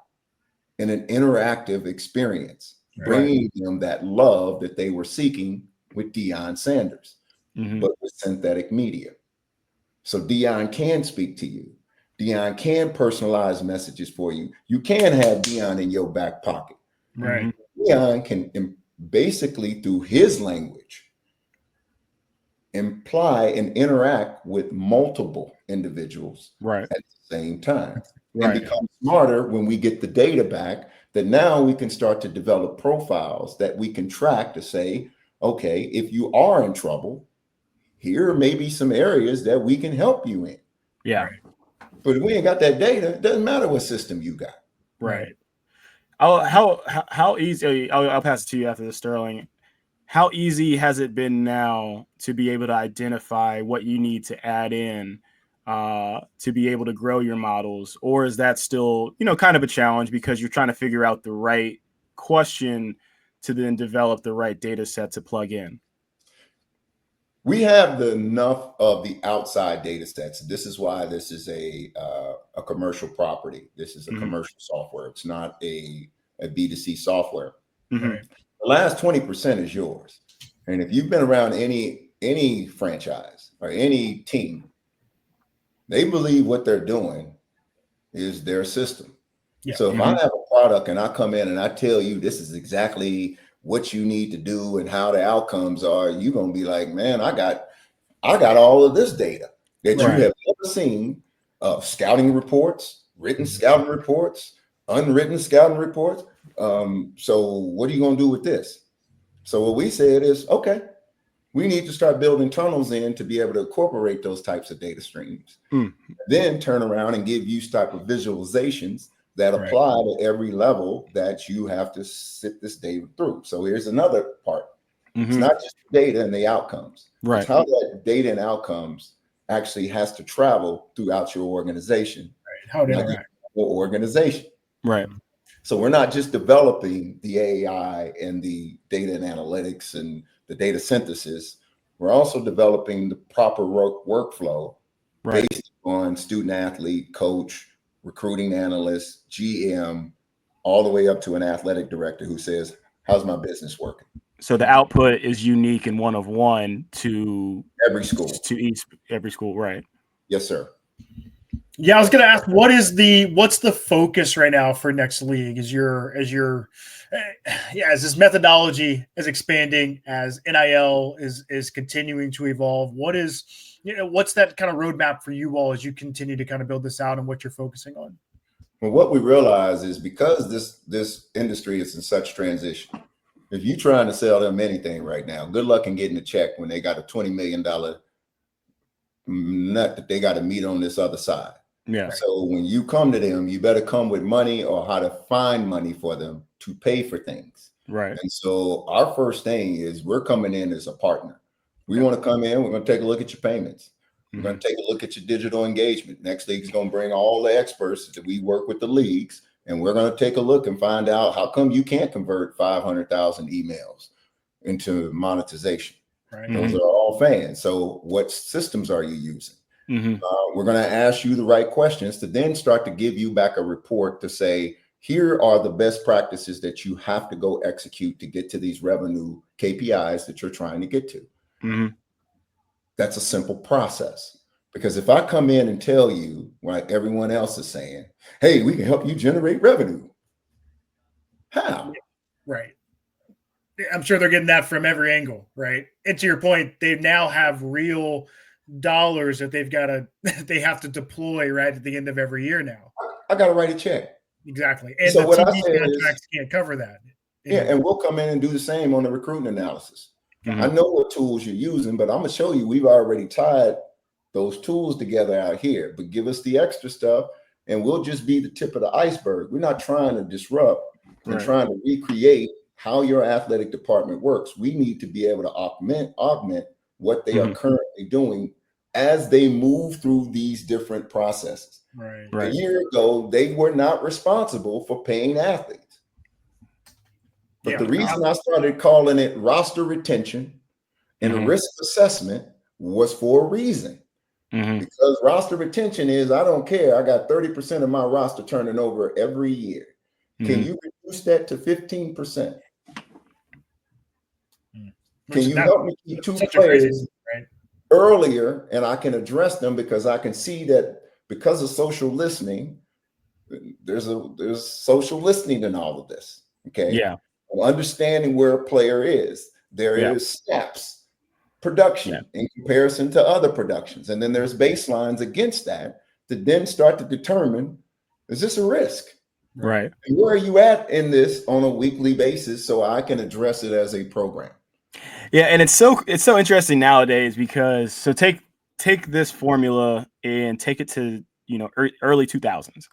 in an interactive experience, bringing them that love that they were seeking with Deion Sanders, but with synthetic media. So Deion can speak to you. Deion can personalize messages for you. You can have Deion in your back pocket. Right. Deion can basically, through his language, imply and interact with multiple individuals at the same time and become smarter when we get the data back, that now we can start to develop profiles that we can track to say, okay, if you are in trouble, here may be some areas that we can help you in. Yeah. But if we ain't got that data, it doesn't matter what system you got. Right. How easy, I'll pass it to you after this, Sterling. How easy has it been now to be able to identify what you need to add in to be able to grow your models? Or is that still, kind of a challenge because you're trying to figure out the right question to then develop the right data set to plug in? We have enough of the outside data sets. This is why this is a commercial property. This is a commercial software. It's not a B2C software. Right. The last 20% is yours. And if you've been around any franchise or any team, they believe what they're doing is their system. Yeah. So if I have a product and I come in and I tell you this is exactly what you need to do and how the outcomes are, you're gonna be like, man, I got all of this data that you have never seen, scouting reports, written scouting reports, unwritten scouting reports. So what are you gonna do with this? So what we said is, okay, we need to start building tunnels in to be able to incorporate those types of data streams. Then turn around and give you type of visualizations that apply to every level that you have to sit this data through. So here's another part. It's not just the data and the outcomes. It's how that data and outcomes actually has to travel throughout your organization. How to interact. Organization. Right. So we're not just developing the AI and the data and analytics and the data synthesis. We're also developing the proper workflow based on student athlete, coach, recruiting analyst, GM, all the way up to an athletic director who says, how's my business working? So the output is unique and one of one to every school, every school. Right. Yes, sir. Yeah, I was going to ask, what's the focus right now for Next League as this methodology is expanding, as NIL is continuing to evolve? What's that kind of roadmap for you all as you continue to kind of build this out and what you're focusing on? Well, what we realize is because this industry is in such transition, if you're trying to sell them anything right now, good luck in getting a check when they got a $20 million nut that they got to meet on this other side. Yeah. So when you come to them, you better come with money or how to find money for them to pay for things. Right. And so our first thing is we're coming in as a partner. We want to come in. We're going to take a look at your payments. We're going to take a look at your digital engagement. Next League is going to bring all the experts that we work with the leagues, and we're going to take a look and find out how come you can't convert 500,000 emails into monetization. Right. Those are all fans. So what systems are you using? We're going to ask you the right questions to then start to give you back a report to say, here are the best practices that you have to go execute to get to these revenue KPIs that you're trying to get to. That's a simple process, because if I come in and tell you, like everyone else is saying, hey, we can help you generate revenue. How? Right. I'm sure they're getting that from every angle, right? And to your point, they now have real dollars that they have to deploy right at the end of every year now. I got to write a check. Exactly. And so the what TV I say contracts can't cover that. Yeah, and we'll come in and do the same on the recruiting analysis. I know what tools you're using, but I'm going to show you we've already tied those tools together out here. But give us the extra stuff, and we'll just be the tip of the iceberg. We're not trying to disrupt and trying to recreate how your athletic department works. We need to be able to augment what they are currently doing as they move through these different processes. A year ago, they were not responsible for paying athletes. But the reason I started calling it roster retention and risk assessment was for a reason. Because roster retention is, I don't care. I got 30% of my roster turning over every year. Can you reduce that to 15%? Can you help me keep two players earlier, and I can address them because I can see that because of social listening, there's social listening in all of this. Okay. Yeah. Understanding where a player is. There is snaps production in comparison to other productions. And then there's baselines against that to then start to determine, is this a risk? Right. And where are you at in this on a weekly basis so I can address it as a program? Yeah, and it's so interesting nowadays because take this formula and take it to early 2000s,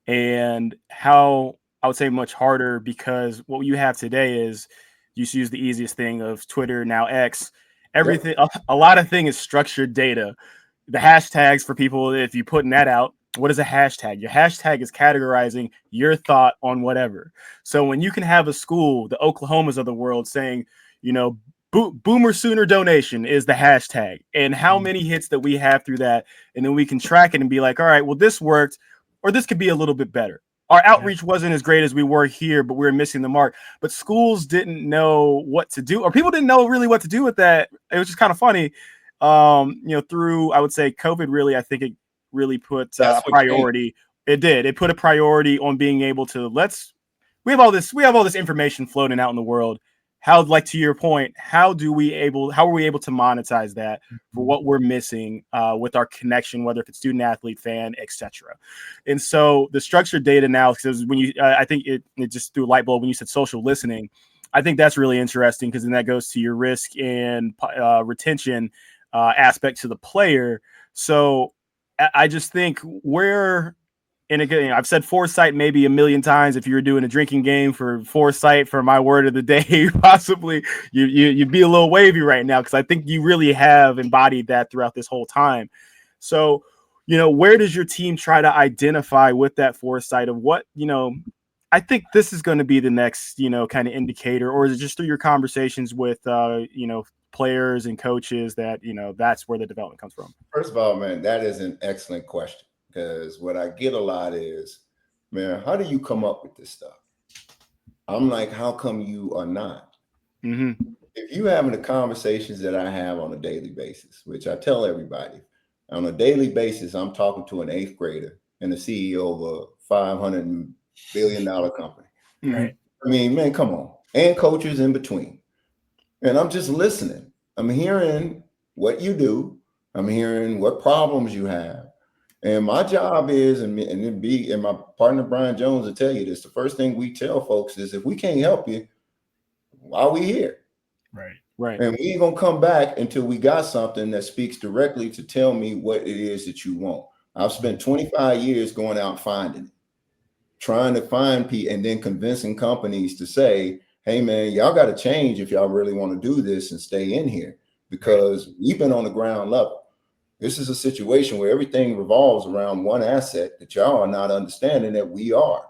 and how I would say much harder, because what you have today is you use the easiest thing of Twitter, now X. Everything, a lot of thing is structured data. The hashtags for people, if you're putting that out, what is a hashtag? Your hashtag is categorizing your thought on whatever. So when you can have a school, the Oklahomas of the world, saying, Boomer Sooner donation is the hashtag, and how many hits that we have through that, and then we can track it and be like, all right, well, this worked, or this could be a little bit better. Our outreach wasn't as great as we were here, but we were missing the mark. But schools didn't know what to do, or people didn't know really what to do with that. It was just kind of funny. Through, I would say, COVID, really, I think it really put a priority. It did. It put a priority on being able to we have all this information floating out in the world. How, like to your point, how are we able to monetize that for what we're missing with our connection, whether it's student, athlete, fan, etc. And so the structured data now, because when I think it just threw a light bulb when you said social listening. I think that's really interesting, because then that goes to your risk and retention aspect to the player. So I just think and again, I've said foresight maybe a million times. If you were doing a drinking game for foresight for my word of the day, possibly you'd be a little wavy right now, because I think you really have embodied that throughout this whole time. So, where does your team try to identify with that foresight of what, I think this is going to be the next, kind of indicator, or is it just through your conversations with, players and coaches that, that's where the development comes from? First of all, man, that is an excellent question. Because what I get a lot is, man, how do you come up with this stuff? I'm like, how come you are not? If you having the conversations that I have on a daily basis, which I tell everybody, on a daily basis, I'm talking to an 8th grader and the CEO of a $500 billion company. Right? I mean, man, come on. And coaches in between. And I'm just listening. I'm hearing what you do. I'm hearing what problems you have. And my job is, and my partner Brian Jones will tell you this, the first thing we tell folks is, if we can't help you, why are we here? Right. And we ain't gonna come back until we got something that speaks directly to tell me what it is that you want. I've spent 25 years going out finding it, trying to find people, and then convincing companies to say, hey man, y'all got to change if y'all really want to do this and stay in here, because we've been on the ground level. This is a situation where everything revolves around one asset that y'all are not understanding that we are.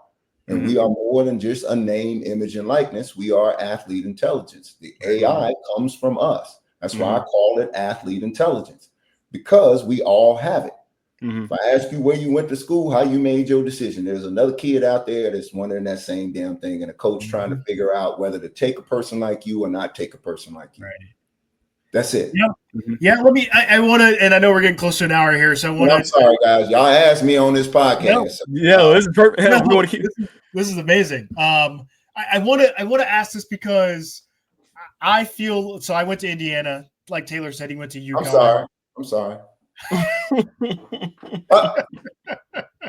And we are more than just a name, image, and likeness. We are athlete intelligence. The AI comes from us. That's why I call it athlete intelligence, because we all have it. If I ask you where you went to school, how you made your decision, there's another kid out there that's wondering that same damn thing, and a coach trying to figure out whether to take a person like you or not take a person like you. Right. That's it. Yeah. Let me. I want to, and I know we're getting close to an hour here, so I want. I'm sorry, guys. Y'all asked me on this podcast. This is perfect. This is amazing. I want to ask this because I feel so. I went to Indiana, like Taylor said. He went to UConn. I'm sorry.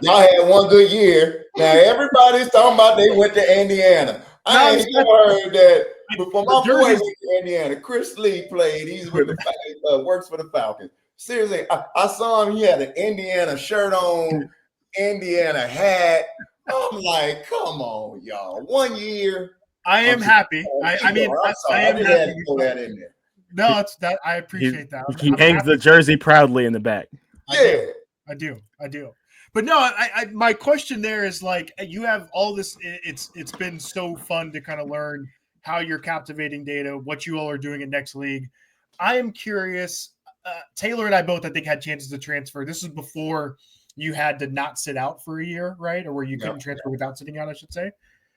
Y'all had one good year. Now everybody's talking about they went to Indiana. I ain't heard that. Before my boy jerseys- went to Indiana, Chris Lee played. He's with the works for the Falcons. Seriously, I saw him. He had an Indiana shirt on, Indiana hat. I'm like, come on, y'all. 1 year. I am happy. I mean, I'm sorry. I am just had happy. to throw that in there. No, it's that. I appreciate that. He I'm hangs the happy. jersey proudly in the back. I do. But no, my question there is like, you have all this. It's been so fun to kind of learn how you're captivating data, what you all are doing in Next League. I am curious. Taylor and I both, I think, had chances to transfer. This is before you had to not sit out for a year, right? Or where you couldn't transfer without sitting out, I should say.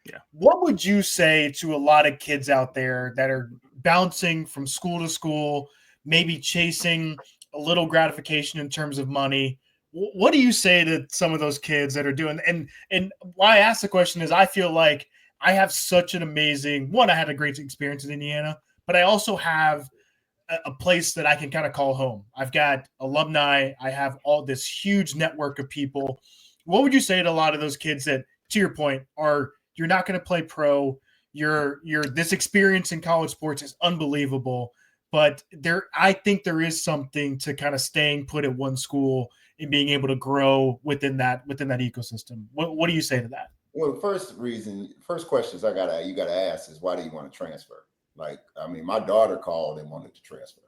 Yeah. What would you say to a lot of kids out there that are bouncing from school to school, maybe chasing a little gratification in terms of money? What do you say to some of those kids that are doing? And why I ask the question is I feel like I have such an amazing one. I had a great experience in Indiana, but I also have a place that I can kind of call home. I've got alumni. I have all this huge network of people. What would you say to a lot of those kids that, to your point, you're not going to play pro? You're this experience in college sports is unbelievable, but I think there is something to kind of staying put at one school and being able to grow within that ecosystem. What do you say to that? Well, the first questions you got to ask is, why do you want to transfer? Like, I mean, my daughter called and wanted to transfer.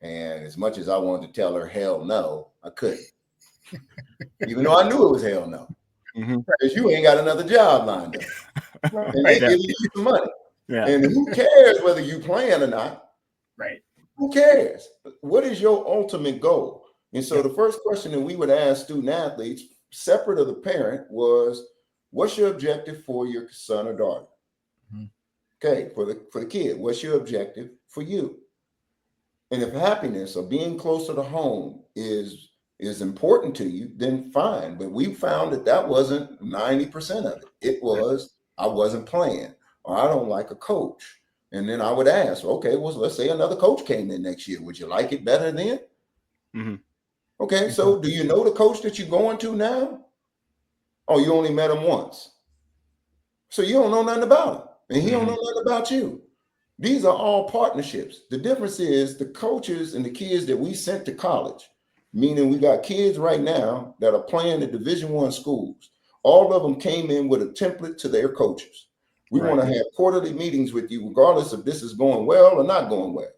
And as much as I wanted to tell her hell no, I couldn't. Even though I knew it was hell no. Because you ain't got another job lined up. And they giving you some money. Yeah. And who cares whether you playing or not? Right. Who cares? What is your ultimate goal? And so the first question that we would ask student athletes, separate of the parent, was, what's your objective for your son or daughter? Okay, for the kid, what's your objective for you? And if happiness or being closer to home is important to you, then fine. But we found that wasn't 90% of it. It was, I wasn't playing, or I don't like a coach. And then I would ask, okay, well, let's say another coach came in next year. Would you like it better then? Okay, so do you know the coach that you're going to now? Oh, you only met him once. So you don't know nothing about him. And he don't know nothing about you. These are all partnerships. The difference is the coaches and the kids that we sent to college, meaning we got kids right now that are playing at Division I schools. All of them came in with a template to their coaches. We want to have quarterly meetings with you, regardless if this is going well or not going well.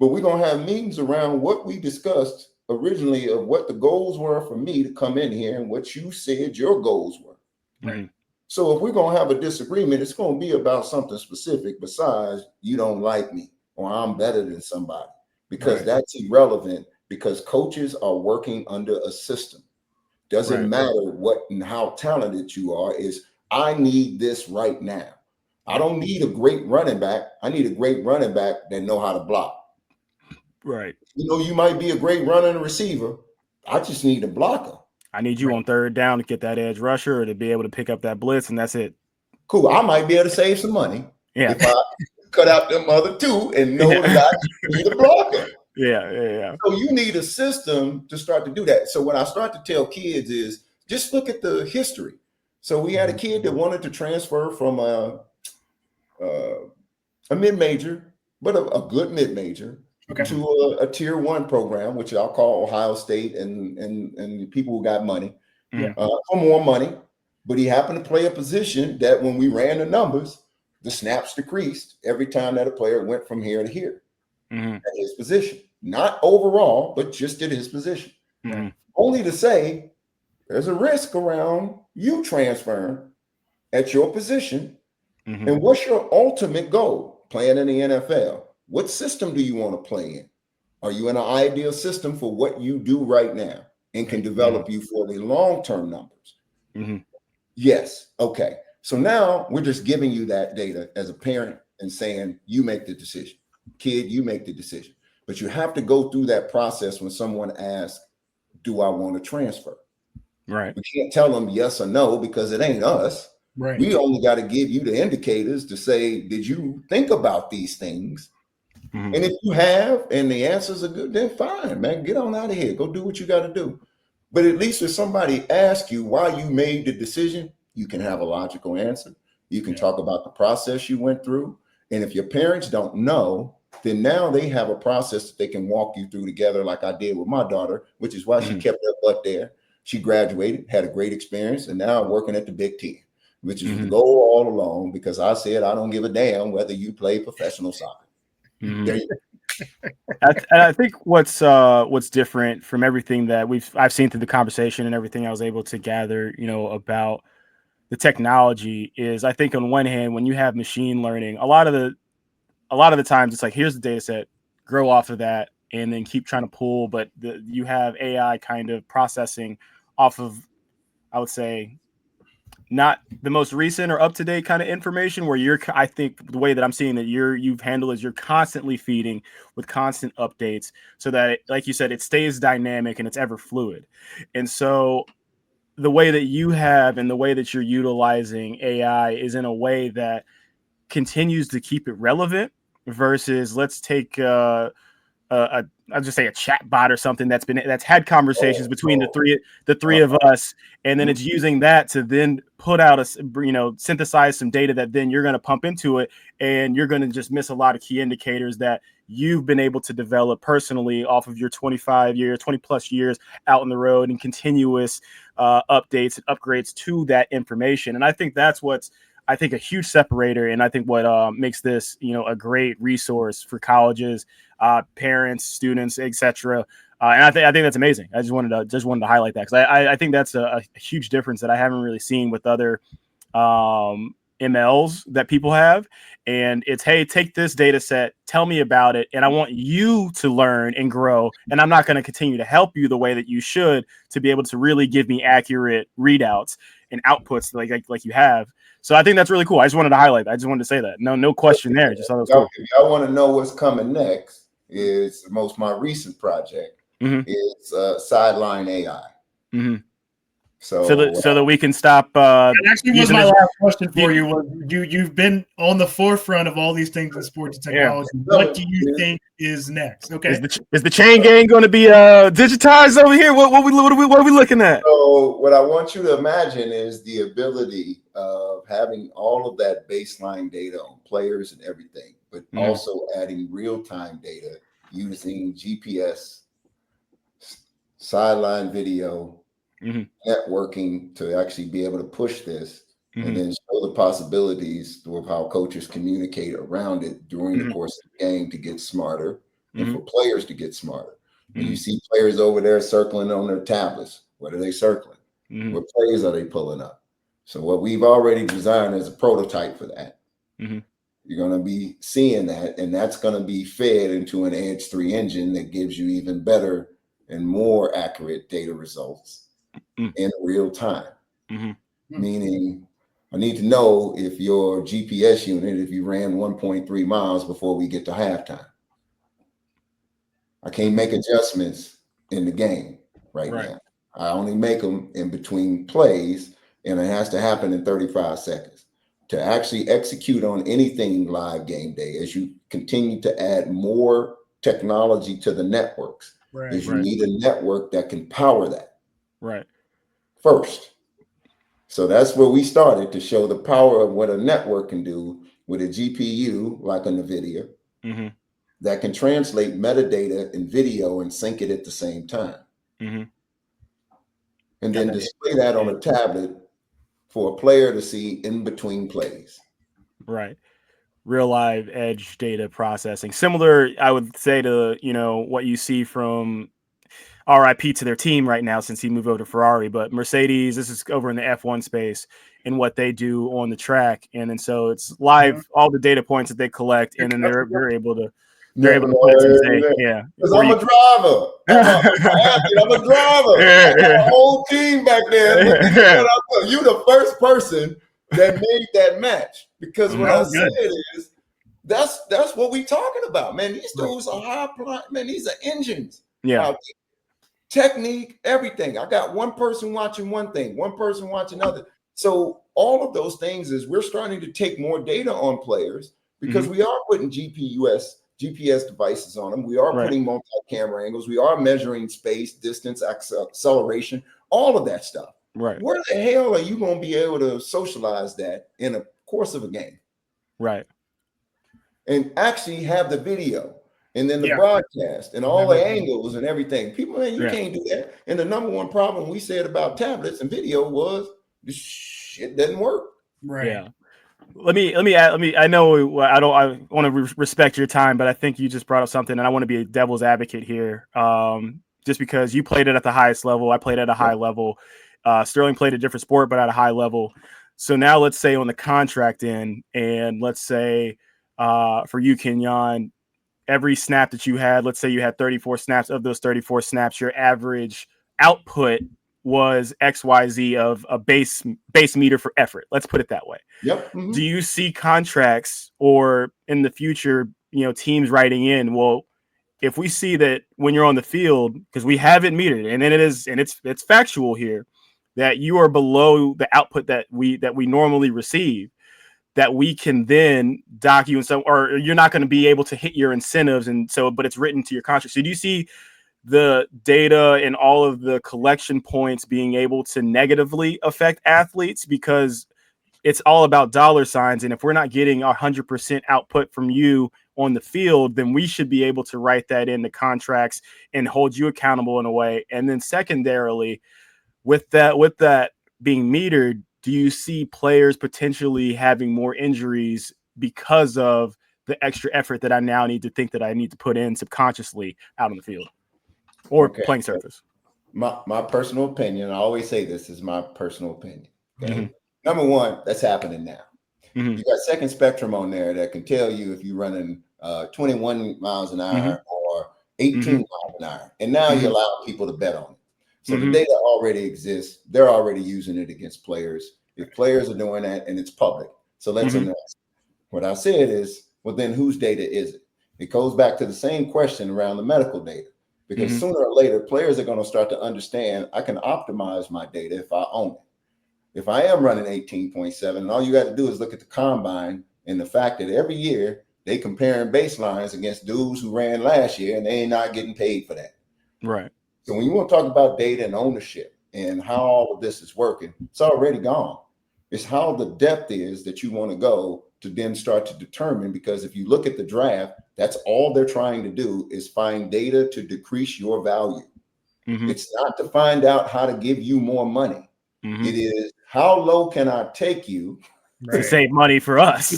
But we're going to have meetings around what we discussed originally of what the goals were for me to come in here and what you said your goals were. Right. So if we're going to have a disagreement, it's going to be about something specific besides you don't like me or I'm better than somebody, because that's irrelevant, because coaches are working under a system. Doesn't matter what and how talented you are, is I need this right now. I don't need a great running back. I need a great running back that know how to block. Right. You know, you might be a great runner and receiver. I just need a blocker. I need you on third down to get that edge rusher or to be able to pick up that blitz, and that's it. Cool. I might be able to save some money if I cut out them other two and know that I need a blocker. Yeah. So you need a system to start to do that. So what I start to tell kids is just look at the history. So we had a kid that wanted to transfer from a mid-major, but a good mid-major, to a tier 1 program, which I'll call Ohio State and people who got money for more money. But he happened to play a position that when we ran the numbers, the snaps decreased every time that a player went from here to here at his position. Not overall, but just at his position. Only to say there's a risk around you transferring at your position. And what's your ultimate goal playing in the NFL? What system do you want to play in? Are you in an ideal system for what you do right now and can develop you for the long-term numbers? Yes. Okay. So now we're just giving you that data as a parent and saying, you make the decision. Kid, you make the decision. But you have to go through that process when someone asks, do I want to transfer? Right. We can't tell them yes or no because it ain't us. Right. We only got to give you the indicators to say, did you think about these things? And if you have, and the answers are good, then fine, man, get on out of here. Go do what you got to do. But at least if somebody asks you why you made the decision, you can have a logical answer. You can talk about the process you went through. And if your parents don't know, then now they have a process that they can walk you through together, like I did with my daughter, which is why she kept her butt there. She graduated, had a great experience, and now I'm working at the Big Ten, which is the goal all along, because I said I don't give a damn whether you play professional soccer. There you go. I think what's different from everything that I've seen through the conversation and everything I was able to gather, about the technology is, I think on one hand, when you have machine learning, a lot of the times it's like, here's the data set, grow off of that, and then keep trying to pull. But you have AI kind of processing off of, I would say, not the most recent or up-to-date kind of information, where I think the way that I'm seeing that you've handled is you're constantly feeding with constant updates, so that like you said, it stays dynamic and it's ever fluid. And so the way that you have and the way that you're utilizing AI is in a way that continues to keep it relevant, versus let's take I'll just say a chat bot or something that's had conversations between the three of us, and then it's using that to then put out synthesize some data that then you're going to pump into it, and you're going to just miss a lot of key indicators that you've been able to develop personally off of your 20 plus years out on the road, and continuous updates and upgrades to that information. And I think that's what's a huge separator, and I think what makes this a great resource for colleges, parents, students, etc. And I think that's amazing. I just wanted to highlight that, because I think that's a huge difference that I haven't really seen with other MLs that people have. And it's, hey, take this data set, tell me about it, and I want you to learn and grow. And I'm not going to continue to help you the way that you should to be able to really give me accurate readouts and outputs like you have. So I think that's really cool. I just wanted to highlight that. I just wanted to say that. No question there. Just thought it was cool. If y'all want to know what's coming next, is my recent project is Sideline AI. So that we can stop. That actually was my last question for you. You've been on the forefront of all these things in sports and technology. Yeah. What do you think is next? Okay, is the chain gang going to be digitized over here? What are we looking at? So what I want you to imagine is the ability of having all of that baseline data on players and everything, but also adding real-time data using GPS, sideline video, networking to actually be able to push this, and then show the possibilities of how coaches communicate around it during the course of the game to get smarter, and for players to get smarter. And you see players over there circling on their tablets. What are they circling? What plays are they pulling up? So what we've already designed is a prototype for that. You're going to be seeing that, and that's going to be fed into an Edge 3 engine that gives you even better and more accurate data results in real time. Meaning, I need to know if your GPS unit, if you ran 1.3 miles before we get to halftime. I can't make adjustments in the game right now. I only make them in between plays, and it has to happen in 35 seconds. To actually execute on anything live game day, as you continue to add more technology to the networks, is you need a network that can power that. First. So that's where we started, to show the power of what a network can do with a GPU like a NVIDIA that can translate metadata and video and sync it at the same time. And then display that on a tablet for a player to see in between plays. Real live edge data processing. Similar, I would say, to, what you see from RIP to their team right now, since he moved over to Ferrari, but Mercedes, this is over in the F1 space and what they do on the track. And then so it's live, all the data points that they collect, and then they're able to put it and say, because I'm a driver. I'm a driver. I got a whole team back there. You the first person that made that match, because what I said is that's what we talking about, man. These dudes are high, man. These are engines. Technique, everything. I got one person watching one thing, one person watching another. So all of those things is we're starting to take more data on players, because we are putting GPS devices on them. We are putting multi-camera angles. We are measuring space, distance, acceleration, all of that stuff. Where the hell are you going to be able to socialize that in a course of a game. Right. And actually have the video and then the Yeah. broadcast and all the angles and everything. People, man, you can't do that. And the number one problem we said about tablets and video was this shit doesn't work. Right. Yeah. Let me I know I want to respect your time, but I think you just brought up something, and I want to be a devil's advocate here. Just because you played it at the highest level, I played at a high level. Sterling played a different sport, but at a high level. So now let's say on the contract end, and let's say for you, Kenyon, every snap that you had, let's say you had 34 snaps. Of those 34 snaps, your average output was XYZ of a base meter for effort. Let's put it that way. Yep. Mm-hmm. Do you see contracts or in the future, teams writing in, well, if we see that when you're on the field, because we have it metered, and it's factual here, that you are below the output that we normally receive, that we can then dock you, and so, or you're not going to be able to hit your incentives, and so, but it's written to your contract. So do you see the data and all of the collection points being able to negatively affect athletes, because it's all about dollar signs? And if we're not getting 100% output from you on the field, then we should be able to write that in the contracts and hold you accountable in a way. And then secondarily, with that being metered, do you see players potentially having more injuries because of the extra effort that I now need to think that I need to put in subconsciously out on the field or playing surface? My personal opinion, I always say this is my personal opinion. Okay. Mm-hmm. Number one, that's happening now. Mm-hmm. You got second spectrum on there that can tell you if you're running 21 miles an hour or 18 miles an hour. And now you allow people to bet on it. So the data already exists. They're already using it against players. If players are doing that, and it's public. So let's announce. What I said is, well, then whose data is it? It goes back to the same question around the medical data. Because sooner or later, players are going to start to understand I can optimize my data if I own it. If I am running 18.7, and all you got to do is look at the combine and the fact that every year they comparing baselines against dudes who ran last year, and they ain't not getting paid for that. Right. So when you want to talk about data and ownership and how all of this is working, it's already gone. It's how the depth is that you want to go to then start to determine, because if you look at the draft, that's all they're trying to do is find data to decrease your value. It's not to find out how to give you more money. It is how low can I take you to save money for us.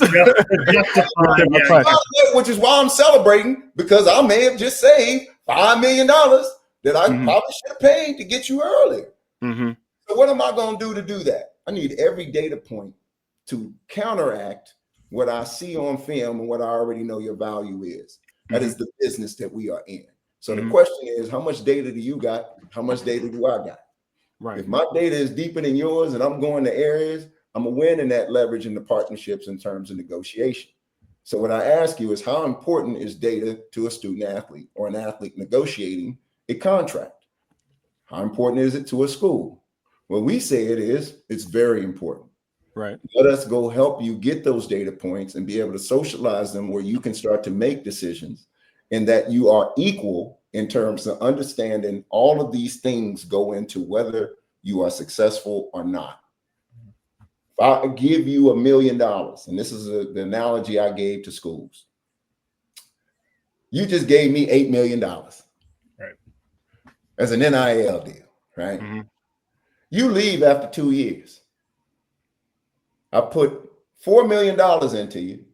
Which is why I'm celebrating, because I may have just saved $5 million that I probably should have paid to get you earlier. So what am I going to do that? I need every data point to counteract what I see on film and what I already know your value is. That is the business that we are in. So the question is, how much data do you got? How much data do I got? Right. If my data is deeper than yours and I'm going to areas, I'm going to win in that leverage in the partnerships in terms of negotiation. So what I ask you is, how important is data to a student athlete or an athlete negotiating a contract? How important is it to a school? Well, we say it's very important. Right. Let us go help you get those data points and be able to socialize them where you can start to make decisions, and that you are equal in terms of understanding all of these things go into whether you are successful or not. If I give you $1 million, and this is the analogy I gave to schools, you just gave me $8 million, right, as an NIL deal, right? You leave after 2 years. I put $4 million into you.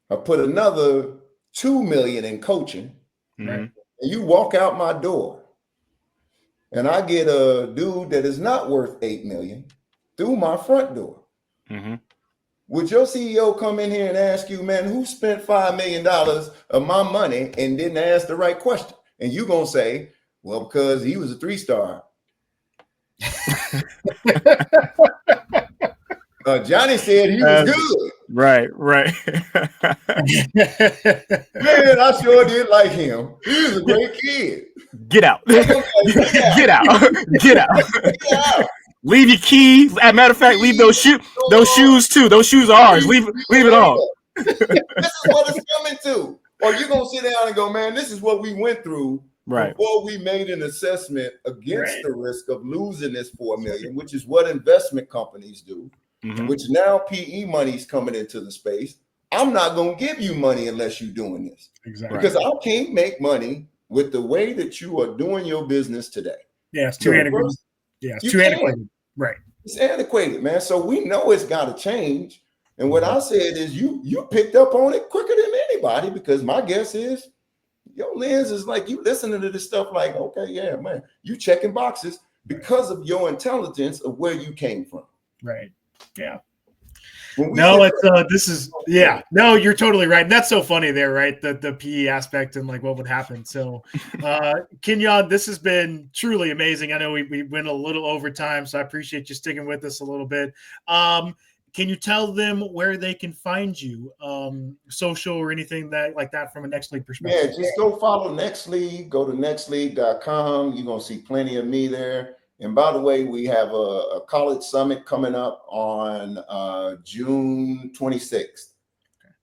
I put another $2 million in coaching, right? And you walk out my door, and I get a dude that is not worth $8 million through my front door. Would your CEO come in here and ask you, man, who spent $5 million of my money and didn't ask the right question? And you gonna say, well, because he was a 3-star. Johnny said he was good. Right. Man, I sure did like him. He was a great kid. Get out. Get out. Leave your keys. As a matter of fact, leave those shoes too. Those shoes are ours. Leave it all. This is what it's coming to. Or you're gonna sit down and go, man, this is what we went through before we made an assessment against the risk of losing this $4 million, which is what investment companies do. which now PE money's coming into the space. I'm not going to give you money unless you're doing this. Exactly. Because I can't make money with the way that you are doing your business today. Yeah, it's too antiquated. Yeah, it's too antiquated. Right. It's antiquated, man. So we know it's got to change. And what I said is you picked up on it quicker than anybody, because my guess is your lens is like you listening to this stuff like, okay, yeah, man, you checking boxes because of your intelligence of where you came from. Right. Yeah. No, you're totally right. And that's so funny there, right? The PE aspect and like what would happen. So Kenyon, this has been truly amazing. I know we went a little over time, so I appreciate you sticking with us a little bit. Can you tell them where they can find you, social or anything like that from a Next League perspective? Yeah, just go follow Next League. Go to nextleague.com. You're going to see plenty of me there. And by the way, we have a college summit coming up on June 26th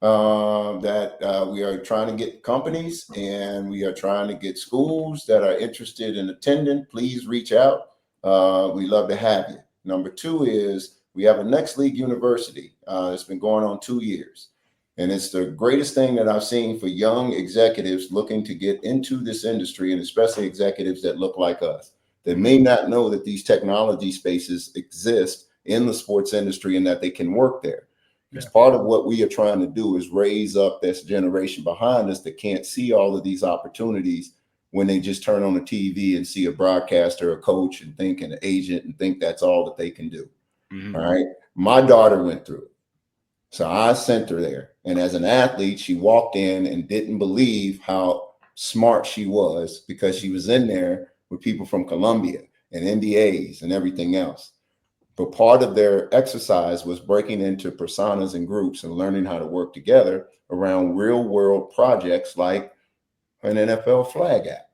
that we are trying to get companies and we are trying to get schools that are interested in attending. Please reach out. We love to have you. Number 2 is we have a Next League University. It's been going on 2 years. And it's the greatest thing that I've seen for young executives looking to get into this industry, and especially executives that look like us. They may not know that these technology spaces exist in the sports industry and that they can work there. Because part of what we are trying to do is raise up this generation behind us that can't see all of these opportunities when they just turn on the TV and see a broadcaster, a coach, and think an agent and think that's all that they can do. All right. My daughter went through it. So I sent her there. And as an athlete, she walked in and didn't believe how smart she was because she was in there with people from Columbia and NBAs and everything else. But part of their exercise was breaking into personas and groups and learning how to work together around real world projects like an NFL flag app.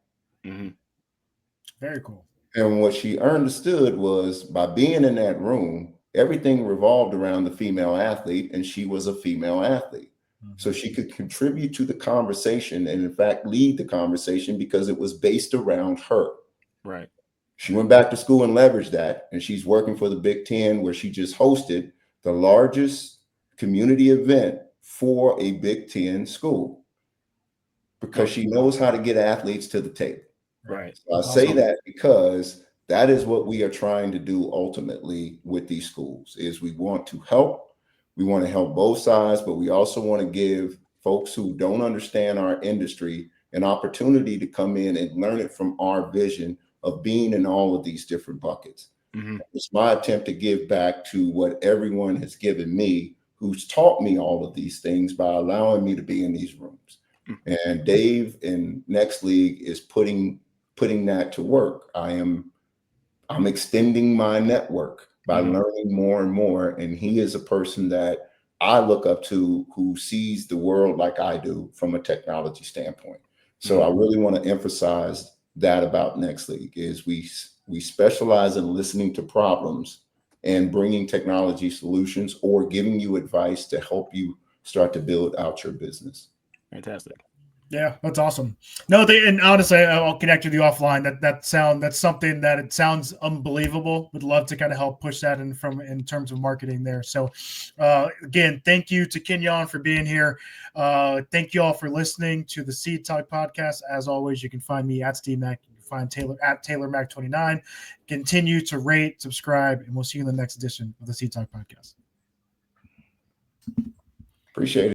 Very cool. And what she understood was by being in that room, everything revolved around the female athlete, and she was a female athlete. So she could contribute to the conversation and, in fact, lead the conversation because it was based around her. Right. She went back to school and leveraged that, and she's working for the Big Ten, where she just hosted the largest community event for a Big Ten school because she knows how to get athletes to the table. Right. So I say that because that is what we are trying to do ultimately with these schools is we want to help. We want to help both sides, but we also want to give folks who don't understand our industry an opportunity to come in and learn it from our vision of being in all of these different buckets. It's my attempt to give back to what everyone has given me, who's taught me all of these things by allowing me to be in these rooms. And Dave in Next League is putting that to work. I'm extending my network by learning more and more. And he is a person that I look up to who sees the world like I do from a technology standpoint. So I really want to emphasize that about Next League is we specialize in listening to problems and bringing technology solutions or giving you advice to help you start to build out your business. Fantastic. Yeah, that's awesome. No, and honestly, I'll connect with you offline. That's something that it sounds unbelievable. Would love to kind of help push that in terms of marketing there. So, again, thank you to Kenyon for being here. Thank you all for listening to the Seed Talk podcast. As always, you can find me at Steve Mack. You can find Taylor at Taylor Mack 29. Continue to rate, subscribe, and we'll see you in the next edition of the Seed Talk podcast. Appreciate it.